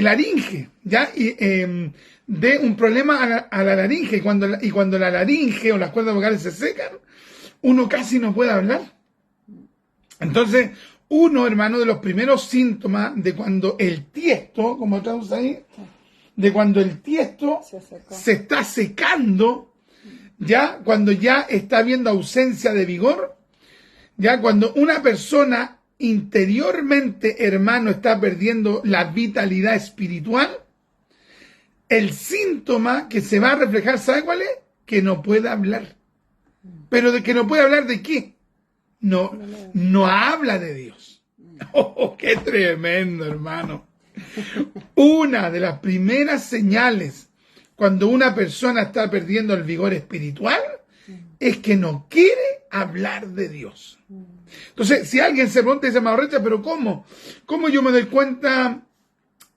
laringe, ¿ya? Y de un problema a la laringe, y cuando la laringe o las cuerdas vocales se secan, uno casi no puede hablar. Entonces, uno, hermano, de los primeros síntomas de cuando el tiesto, como traduce ahí, de cuando el tiesto se está secando, ya, cuando ya está habiendo ausencia de vigor, ya, cuando una persona interiormente, hermano, está perdiendo la vitalidad espiritual, el síntoma que se va a reflejar, ¿sabe cuál es? Que no puede hablar. ¿Pero de que no puede hablar de qué? No habla de Dios. ¡Oh, qué tremendo, hermano! Una de las primeras señales cuando una persona está perdiendo el vigor espiritual es que no quiere hablar de Dios. Entonces, si alguien se pregunta y dice, Mauricio, ¿pero cómo? ¿Cómo yo me doy cuenta,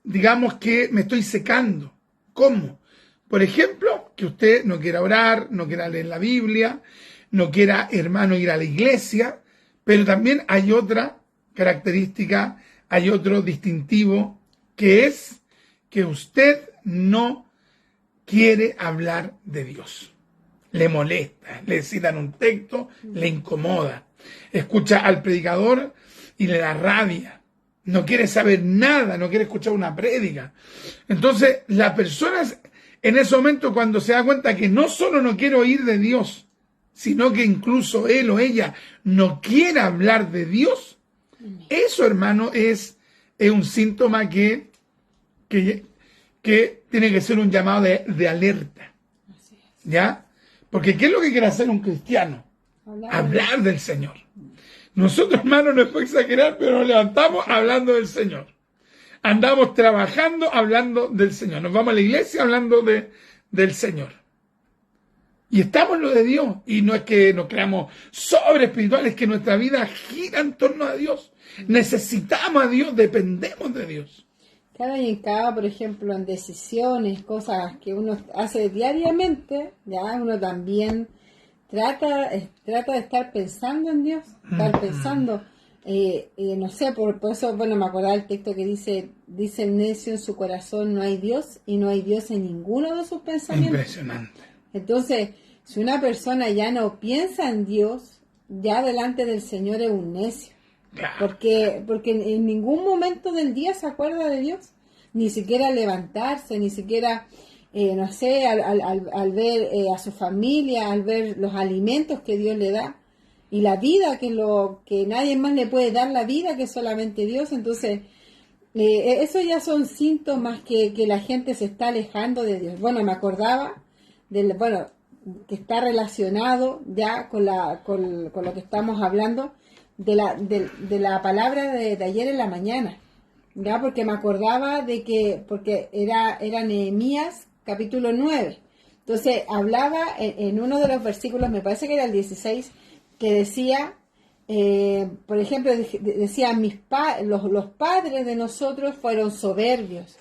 digamos, que me estoy secando? ¿Cómo? Por ejemplo, que usted no quiera orar, no quiera leer la Biblia, no quiera, hermano, ir a la iglesia, pero también hay otra característica, hay otro distintivo, que es que usted no quiere hablar de Dios. Le molesta, le citan un texto, le incomoda. Escucha al predicador y le da rabia. No quiere saber nada, no quiere escuchar una prédica. Entonces, la persona en ese momento, cuando se da cuenta que no solo no quiere oír de Dios, sino que incluso él o ella no quiere hablar de Dios, eso, hermano, es un síntoma que tiene que ser un llamado de alerta. ¿Ya? Porque ¿qué es lo que quiere hacer un cristiano? Hablar del Señor. Nosotros, hermanos, no es por exagerar, pero nos levantamos hablando del Señor. Andamos trabajando hablando del Señor. Nos vamos a la iglesia hablando del Señor. Y estamos en lo de Dios. Y no es que nos creamos sobre espirituales, es que nuestra vida gira en torno a Dios. Necesitamos a Dios, dependemos de Dios. Cada y en cada, por ejemplo, en decisiones, cosas que uno hace diariamente, ya uno también trata de estar pensando en Dios, estar pensando, no sé, por eso, bueno, me acordaba el texto que dice el necio en su corazón no hay Dios, y no hay Dios en ninguno de sus pensamientos. Impresionante. Entonces, si una persona ya no piensa en Dios, ya delante del Señor es un necio. Claro. Porque en ningún momento del día se acuerda de Dios, ni siquiera levantarse, ni siquiera, no sé, al ver a su familia, al ver los alimentos que Dios le da, y la vida, que nadie más le puede dar la vida que solamente Dios. Entonces, eso ya son síntomas que la gente se está alejando de Dios. Bueno, me acordaba que está relacionado ya con lo que estamos hablando, de la palabra de ayer en la mañana, ya, porque me acordaba porque era Nehemías capítulo 9. Entonces hablaba en uno de los versículos, me parece que era el 16, que decía, por ejemplo, decía, los padres de nosotros fueron soberbios,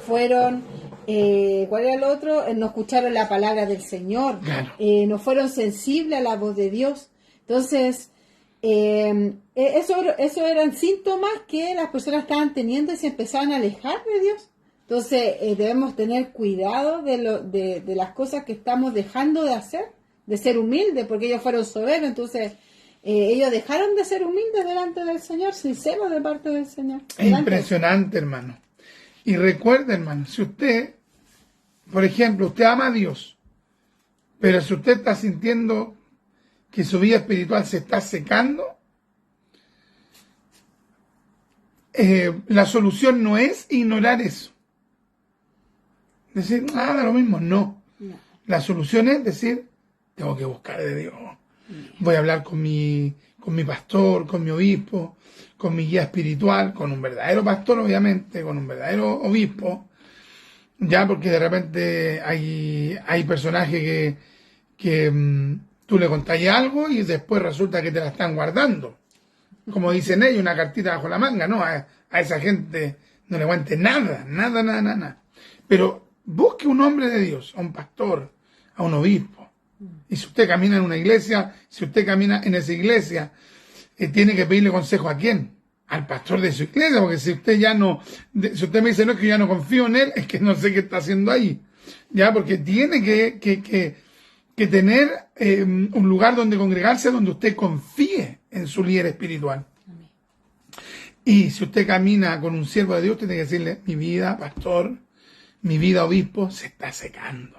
¿cuál era el otro? No escucharon la palabra del Señor, claro. No fueron sensibles a la voz de Dios. Entonces, eso eran síntomas que las personas estaban teniendo y se empezaban a alejar de Dios. Entonces, debemos tener cuidado de las cosas que estamos dejando de hacer, de ser humildes, porque ellos fueron soberbios. Entonces, ellos dejaron de ser humildes delante del Señor, sinceros de parte del Señor. Es impresionante, hermano. Y recuerde, hermano, si usted, por ejemplo, usted ama a Dios, pero si usted está sintiendo que su vida espiritual se está secando, la solución no es ignorar eso. Decir, da lo mismo, no. La solución es decir, tengo que buscar de Dios. Voy a hablar con mi pastor, con mi obispo, con mi guía espiritual, con un verdadero pastor, obviamente, con un verdadero obispo, ya, porque de repente hay personajes que tú le contás algo y después resulta que te la están guardando. Como dicen ellos, una cartita bajo la manga, ¿no? A esa gente no le aguante nada. Pero busque un hombre de Dios, a un pastor, a un obispo. Y si usted camina en una iglesia, si usted camina en esa iglesia, tiene que pedirle consejo ¿a quién? Al pastor de su iglesia, porque si usted si usted me dice, no, es que yo ya no confío en él, es que no sé qué está haciendo ahí. Ya, porque tiene que tener un lugar donde congregarse, donde usted confíe en su líder espiritual. Amén. Y si usted camina con un siervo de Dios, tiene que decirle, mi vida, pastor, mi vida, obispo, se está secando.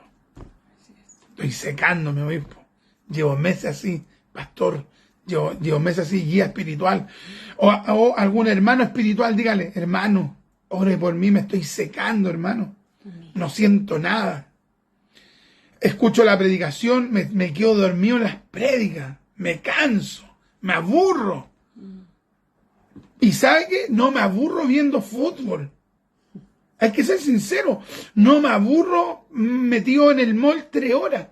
Estoy secándome, obispo. Llevo meses así, pastor. Llevo meses así, guía espiritual. O algún hermano espiritual, dígale, hermano, ore por mí, me estoy secando, hermano. No siento nada. Escucho la predicación, me quedo dormido en las prédicas, me canso, me aburro. ¿Y sabe qué? No me aburro viendo fútbol. Hay que ser sincero, no me aburro metido en el mall 3 horas.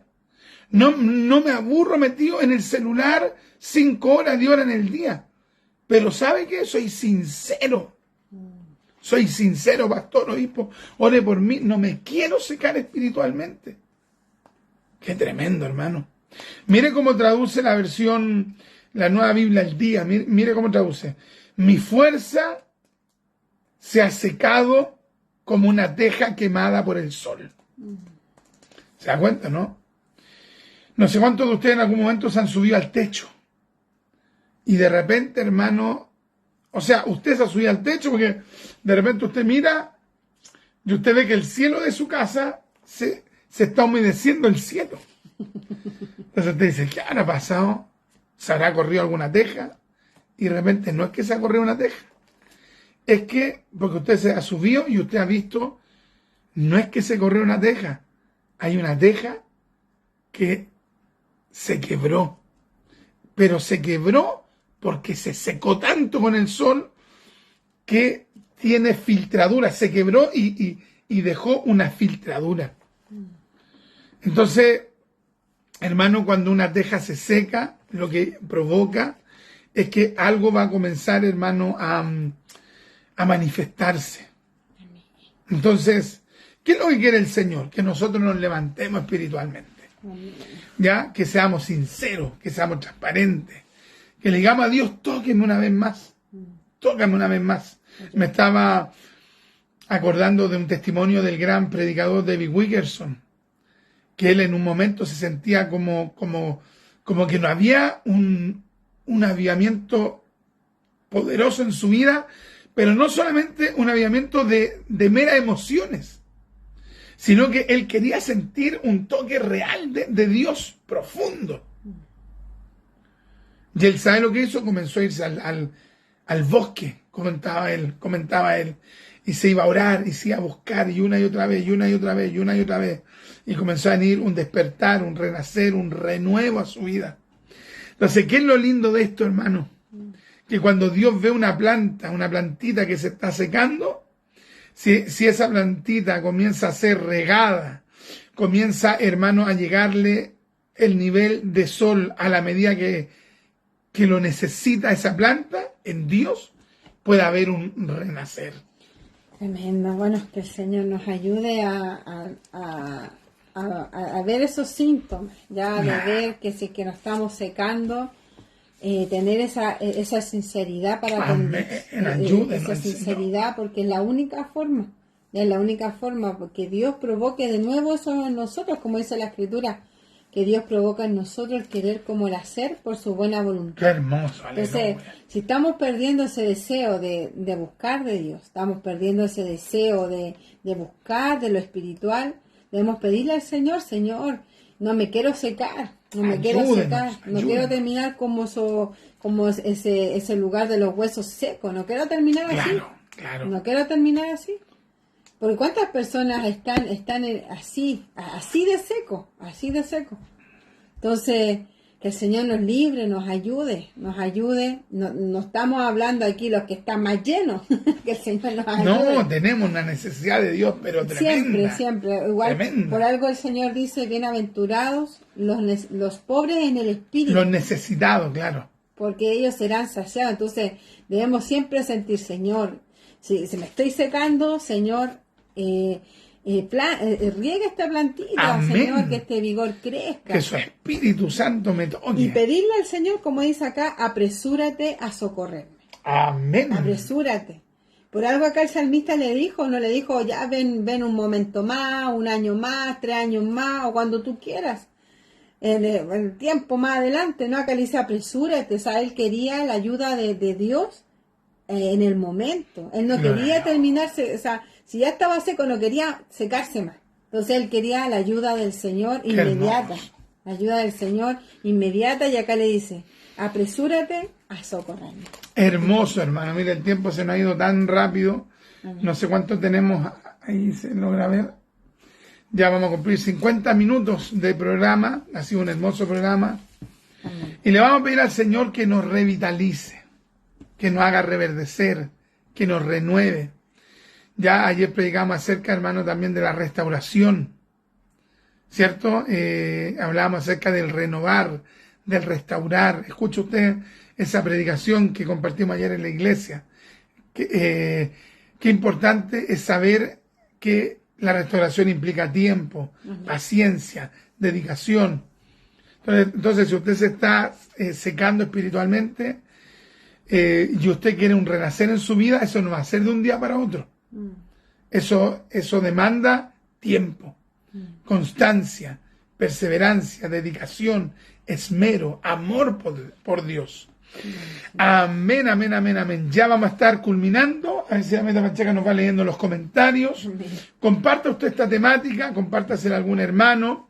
No me aburro metido en el celular 5 horas, 10 horas en el día. Pero ¿sabe qué? Soy sincero. Soy sincero, pastor, obispo, ore por mí. No me quiero secar espiritualmente. Qué tremendo, hermano. Mire cómo traduce la versión, la Nueva Biblia al Día. Mire cómo traduce. Mi fuerza se ha secado como una teja quemada por el sol. ¿Se da cuenta, no? No sé cuántos de ustedes en algún momento se han subido al techo. Y de repente, hermano, o sea, usted se ha subido al techo porque de repente usted mira y usted ve que el cielo de su casa se está humedeciendo el cielo. Entonces usted dice, ¿qué habrá pasado? ¿Se habrá corrido alguna teja? Y de repente no es que se ha corrido una teja. Es que, porque usted se ha subido y usted ha visto, no es que se corrió una teja. Hay una teja que se quebró. Pero se quebró porque se secó tanto con el sol que tiene filtradura. Se quebró y dejó una filtradura. Entonces, hermano, cuando una teja se seca, lo que provoca es que algo va a comenzar, hermano, a manifestarse. Entonces, ¿qué es lo que quiere el Señor? Que nosotros nos levantemos espiritualmente. ¿Ya? Que seamos sinceros, que seamos transparentes. Que le digamos a Dios, tóqueme una vez más. Tócame una vez más. Me estaba acordando de un testimonio del gran predicador David Wilkerson, que él en un momento se sentía como que no había un avivamiento poderoso en su vida, pero no solamente un avivamiento de meras emociones, sino que él quería sentir un toque real de Dios profundo. Y él, ¿sabe lo que hizo? Comenzó a irse al bosque, comentaba él, y se iba a orar, y se iba a buscar, y una y otra vez, y una y otra vez, y una y otra vez. Y comenzó a venir un despertar, un renacer, un renuevo a su vida. Entonces, ¿qué es lo lindo de esto, hermano? Que cuando Dios ve una plantita que se está secando, si esa plantita comienza a ser regada, comienza, hermano, a llegarle el nivel de sol a la medida que lo necesita esa planta, en Dios puede haber un renacer. Tremendo. Bueno, que el Señor nos ayude a ver esos síntomas, ya de ver que si que nos estamos secando, tener esa sinceridad para esa sinceridad, porque es la única forma, porque Dios provoque de nuevo eso en nosotros, como dice la Escritura, que Dios provoca en nosotros el querer como el hacer por su buena voluntad. Qué hermoso, aleluya. Entonces, si estamos perdiendo ese deseo de buscar de Dios, estamos perdiendo ese deseo de buscar de lo espiritual, debemos pedirle al Señor, Señor, no me quiero secar, no quiero terminar como ese lugar de los huesos secos, no quiero terminar así. No quiero terminar así. Porque cuántas personas están así de seco. Entonces, que el Señor nos libre, nos ayude. No estamos hablando aquí los que están más llenos, que el Señor nos ayude. No, tenemos una necesidad de Dios, pero tremenda. Siempre. Igual, tremenda. Por algo el Señor dice, bienaventurados los pobres en el espíritu. Los necesitados, claro. Porque ellos serán saciados. Entonces, debemos siempre sentir, Señor, si me estoy secando, Señor, riega esta plantita, amén. Señor, que este vigor crezca. Que su Espíritu Santo me toque. Y pedirle al Señor, como dice acá, apresúrate a socorrerme. Amén. Apresúrate. Por algo acá el salmista no le dijo, ya ven un momento más, un año más, 3 años más, o cuando tú quieras. El tiempo más adelante, ¿no? Acá le dice apresúrate. O sea, él quería la ayuda de Dios en el momento. Él no quería terminarse, o sea, si ya estaba seco, no quería secarse más. Entonces él quería la ayuda del Señor inmediata. La ayuda del Señor inmediata, y acá le dice, apresúrate a socorrerme. Hermoso, hermano. Mira, el tiempo se nos ha ido tan rápido. No sé cuánto tenemos. Ahí se logra ver. Ya vamos a cumplir 50 minutos de programa. Ha sido un hermoso programa. Y le vamos a pedir al Señor que nos revitalice, que nos haga reverdecer, que nos renueve. Ya ayer predicamos acerca, hermano, también de la restauración, ¿cierto? Hablábamos acerca del renovar, del restaurar. Escucha usted esa predicación que compartimos ayer en la iglesia. Qué importante es saber que La restauración implica tiempo, paciencia, dedicación. Entonces, si usted se está secando espiritualmente y usted quiere un renacer en su vida, eso no va a ser de un día para otro. Eso demanda tiempo, constancia, perseverancia, dedicación, esmero, amor por Dios. Amén, amén, amén, amén. Ya vamos a estar culminando. A ver si la Meta Pancheca nos va leyendo los comentarios. Comparta usted esta temática, compártasela a algún hermano,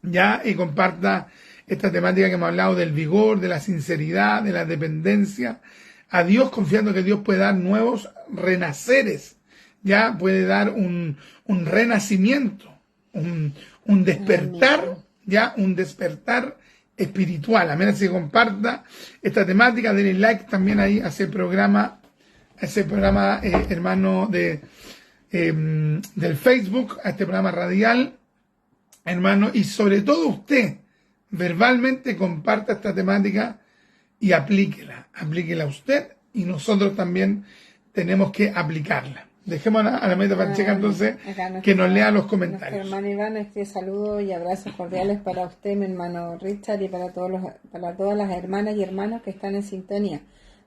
ya, y comparta esta temática que hemos hablado del vigor, de la sinceridad, de la dependencia a Dios, confiando que Dios puede dar nuevos renaceres, ya puede dar un renacimiento, un despertar, ya, un despertar espiritual. A menos que comparta esta temática, denle like también ahí a ese programa hermano del Facebook, a este programa radial, hermano, y sobre todo usted verbalmente comparta esta temática y aplíquela usted, y nosotros también tenemos que aplicarla. Dejemos a la Meta Pancheca entonces que nos lea los comentarios. Nuestro hermano Iván, saludos y abrazos cordiales para usted, mi hermano Richard, y para todas las hermanas y hermanos que están en sintonía.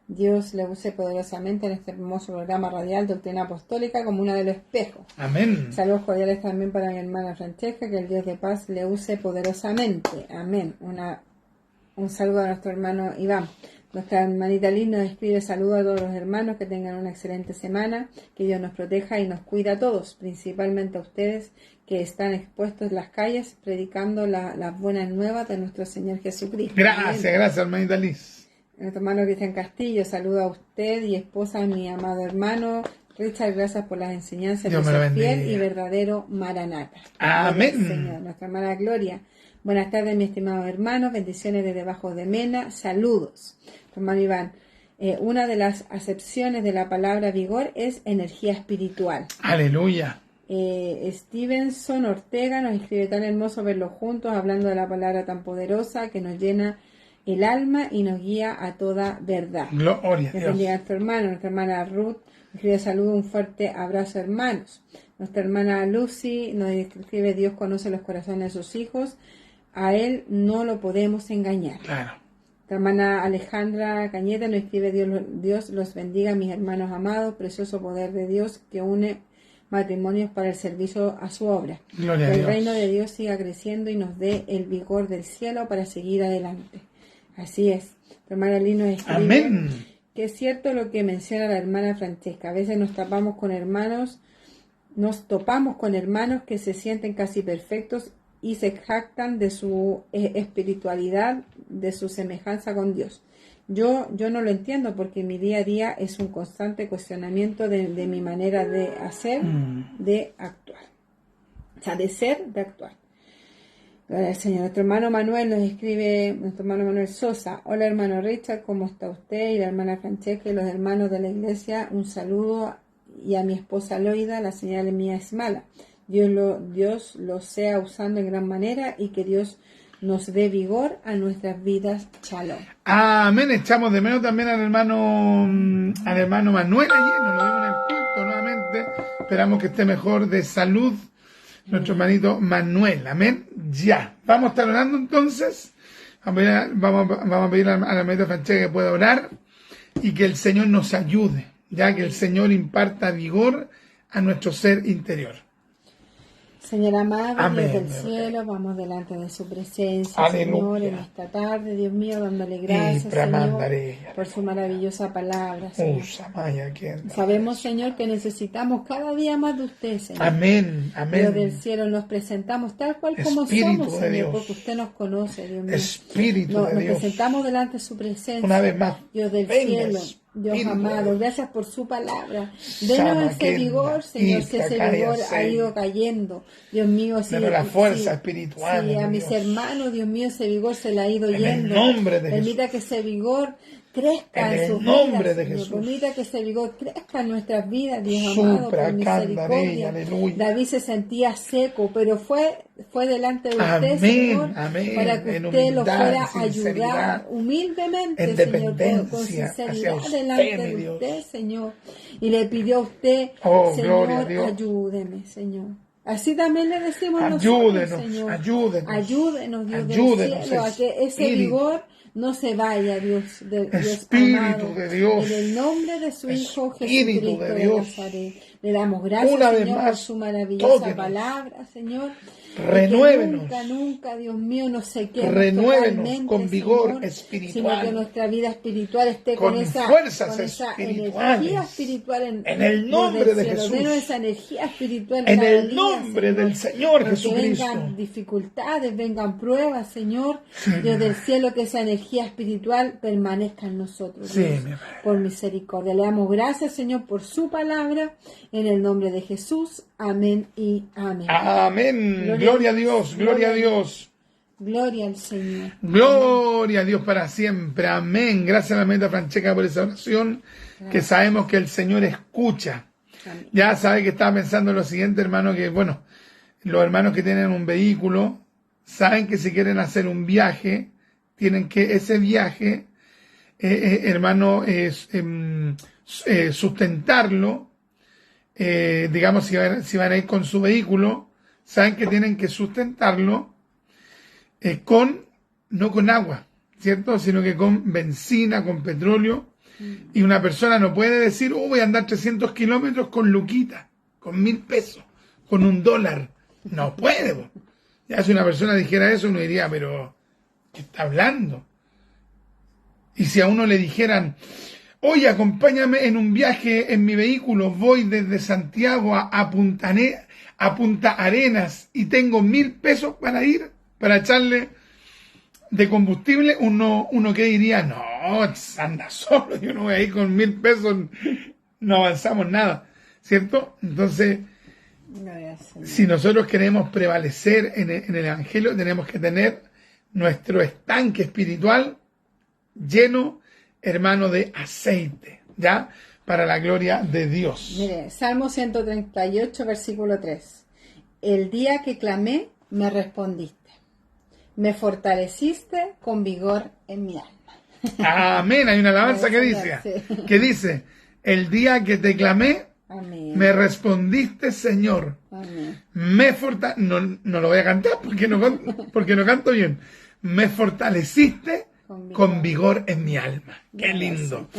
Dios le use poderosamente en este hermoso programa radial Doctrina Apostólica como una de los espejos. Amén. Saludos cordiales también para mi hermana Francesca, que el Dios de paz le use poderosamente. Amén. Un saludo a nuestro hermano Iván. Nuestra hermanita Liz nos escribe saludos a todos los hermanos, que tengan una excelente semana, que Dios nos proteja y nos cuida a todos, principalmente a ustedes que están expuestos en las calles predicando las buenas nuevas de nuestro Señor Jesucristo. Gracias hermanita Liz. Nuestro hermano Cristian Castillo, saludo a usted y esposa, mi amado hermano Richard, gracias por las enseñanzas de ser fiel y verdadero Maranata. Amén. Señor. Nuestra hermana Gloria, buenas tardes, mi estimado hermano, bendiciones desde Bajo de Mena, saludos. Hermano Iván, una de las acepciones de la palabra vigor es energía espiritual. Aleluya. Stevenson Ortega nos escribe: tan hermoso verlos juntos hablando de la palabra tan poderosa que nos llena el alma y nos guía a toda verdad. Gloria a Dios. Bendiga a nuestro hermano. Nuestra hermana Ruth nos escribe saludo, un fuerte abrazo, hermanos. Nuestra hermana Lucy nos escribe: Dios conoce los corazones de sus hijos, a Él no lo podemos engañar. Claro. Nuestra hermana Alejandra Cañete nos escribe: Dios los bendiga, mis hermanos amados, precioso poder de Dios que une matrimonios para el servicio a su obra. Gloria a Que el Dios. reino de Dios siga creciendo y nos dé el vigor del cielo para seguir adelante. Así es. Nuestra hermana Lino nos escribe: Amén. Que es cierto lo que menciona la hermana Francesca. A veces nos topamos con hermanos que se sienten casi perfectos y se jactan de su espiritualidad, de su semejanza con Dios. Yo no lo entiendo, porque mi día a día es un constante cuestionamiento de mi manera de hacer, de actuar. O sea, de ser, de actuar. Gloria al Señor. Nuestro hermano Manuel nos escribe, nuestro hermano Manuel Sosa: hola hermano Richard, ¿cómo está usted? Y la hermana Francesca y los hermanos de la iglesia, un saludo, y a mi esposa Loida, la señal mía es mala. Dios lo sea usando en gran manera, y que Dios nos dé vigor a nuestras vidas. Shalom. Amén. Echamos de menos también al hermano Manuel ayer, nos lo vimos en el culto nuevamente. Esperamos que esté mejor de salud nuestro hermanito Manuel. Amén. Ya. Vamos a estar orando entonces. Vamos a pedir a la hermanita Francesca que pueda orar y que el Señor nos ayude, ya que el Señor imparta vigor a nuestro ser interior. Señor amado, Amén. Dios del cielo, vamos delante de su presencia, Aleluya. Señor, en esta tarde, Dios mío, dándole gracias, Señor, por su maravillosa palabra, Señor. Sabemos, Señor, que necesitamos cada día más de usted, Señor. Amén, amén. Dios del cielo, nos presentamos tal cual como Espíritu somos, de Señor, Dios. porque usted nos conoce, Dios mío. Espíritu de Nos Dios. presentamos delante de su presencia. Una vez más. Dios del Venga, cielo, Dios Espíritu amado, de gracias por su palabra. Denos ese vigor, Señor, si ese vigor ha ido cayendo. Dios mío, sí. Pero la fuerza espiritual. Sí, a mis hermanos, Dios mío, ese vigor se le ha ido yendo. En el nombre de Permita que ese vigor crezca en sus nombre vidas, de Señor. Jesús. Permita que ese vigor crezca en nuestras vidas, Dios amado, por misericordia. David se sentía seco, pero fue delante de usted, Señor, para que usted lo fuera a ayudar humildemente, Señor, con sinceridad delante de usted, Señor. Y le pidió a usted, Señor, ayúdeme, Señor. Así también le decimos nosotros, Señor. Ayúdenos, Dios del cielo, a que ese vigor no se vaya, Dios amado. De Dios. En el nombre de su Hijo Jesucristo de Nazaret. Le damos gracias, Señor, por su maravillosa palabra, Señor. Renuévenos. Nunca, Dios mío, nos sequemos. Renuévenos con vigor, Señor, espiritual. Sino que nuestra vida espiritual esté con fuerzas esa espirituales. Energía espiritual en el nombre de Jesús. Denos esa energía espiritual en el nombre del Señor Jesucristo. Que vengan dificultades, vengan pruebas, Señor. Dios del cielo, que esa energía espiritual permanezca en nosotros. Dios, por misericordia. Le damos gracias, Señor, por su palabra. En el nombre de Jesús. Amén y amén. Amén. Gloria a Dios, gloria a Dios. Gloria al Señor. Gloria a Dios para siempre. Amén. Gracias a la hermanita Francesca por esa oración. Gracias. Que sabemos que el Señor escucha. Amén. Ya sabe que estaba pensando en lo siguiente, hermano, que bueno, los hermanos que tienen un vehículo saben que si quieren hacer un viaje, tienen que ese viaje, hermano, sustentarlo. Digamos, si van a ir con su vehículo, saben que tienen que sustentarlo no con agua, ¿cierto? Sino que con benzina, con petróleo. Y una persona no puede decir, voy a andar 300 kilómetros con luquita, con 1.000 pesos, con $1. No puede. Ya si una persona dijera eso, uno diría, pero ¿qué está hablando? Y si a uno le dijeran, oye, acompáñame en un viaje en mi vehículo, voy desde Santiago a Punta Arenas y tengo 1.000 pesos para ir, para echarle de combustible, uno que diría, no, anda solo, yo no voy a ir con 1.000 pesos, no avanzamos nada, ¿cierto? Entonces, si nosotros queremos prevalecer en el Evangelio, tenemos que tener nuestro estanque espiritual lleno, hermano, de aceite, ¿ya? Para la gloria de Dios. Mire, Salmo 138, versículo 3. El día que clamé, me respondiste. Me fortaleciste con vigor en mi alma. Amén. Hay una alabanza que dice, el día que te clamé, amén, me respondiste, Señor. Amén. No lo voy a cantar porque no canto bien. Me fortaleciste con vigor en mi alma. Qué lindo.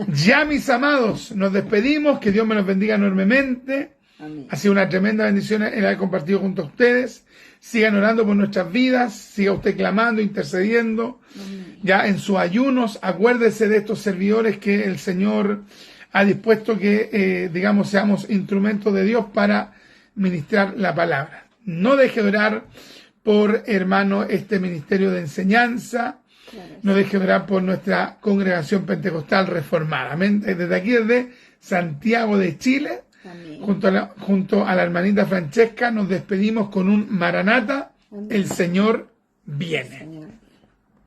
Ya, mis amados, nos despedimos. Que Dios me los bendiga enormemente. Amén. Ha sido una tremenda bendición el haber compartido junto a ustedes. Sigan orando por nuestras vidas. Siga usted clamando, intercediendo. Amén. Ya en sus ayunos, acuérdese de estos servidores que el Señor ha dispuesto que, digamos, seamos instrumentos de Dios para ministrar la palabra. No deje de orar por, hermano, este ministerio de enseñanza. No deje de orar por nuestra congregación pentecostal reformada. Amén. Desde aquí, desde Santiago de Chile, junto a la hermanita Francesca, nos despedimos con un Maranata. Amén. El Señor viene. Señor.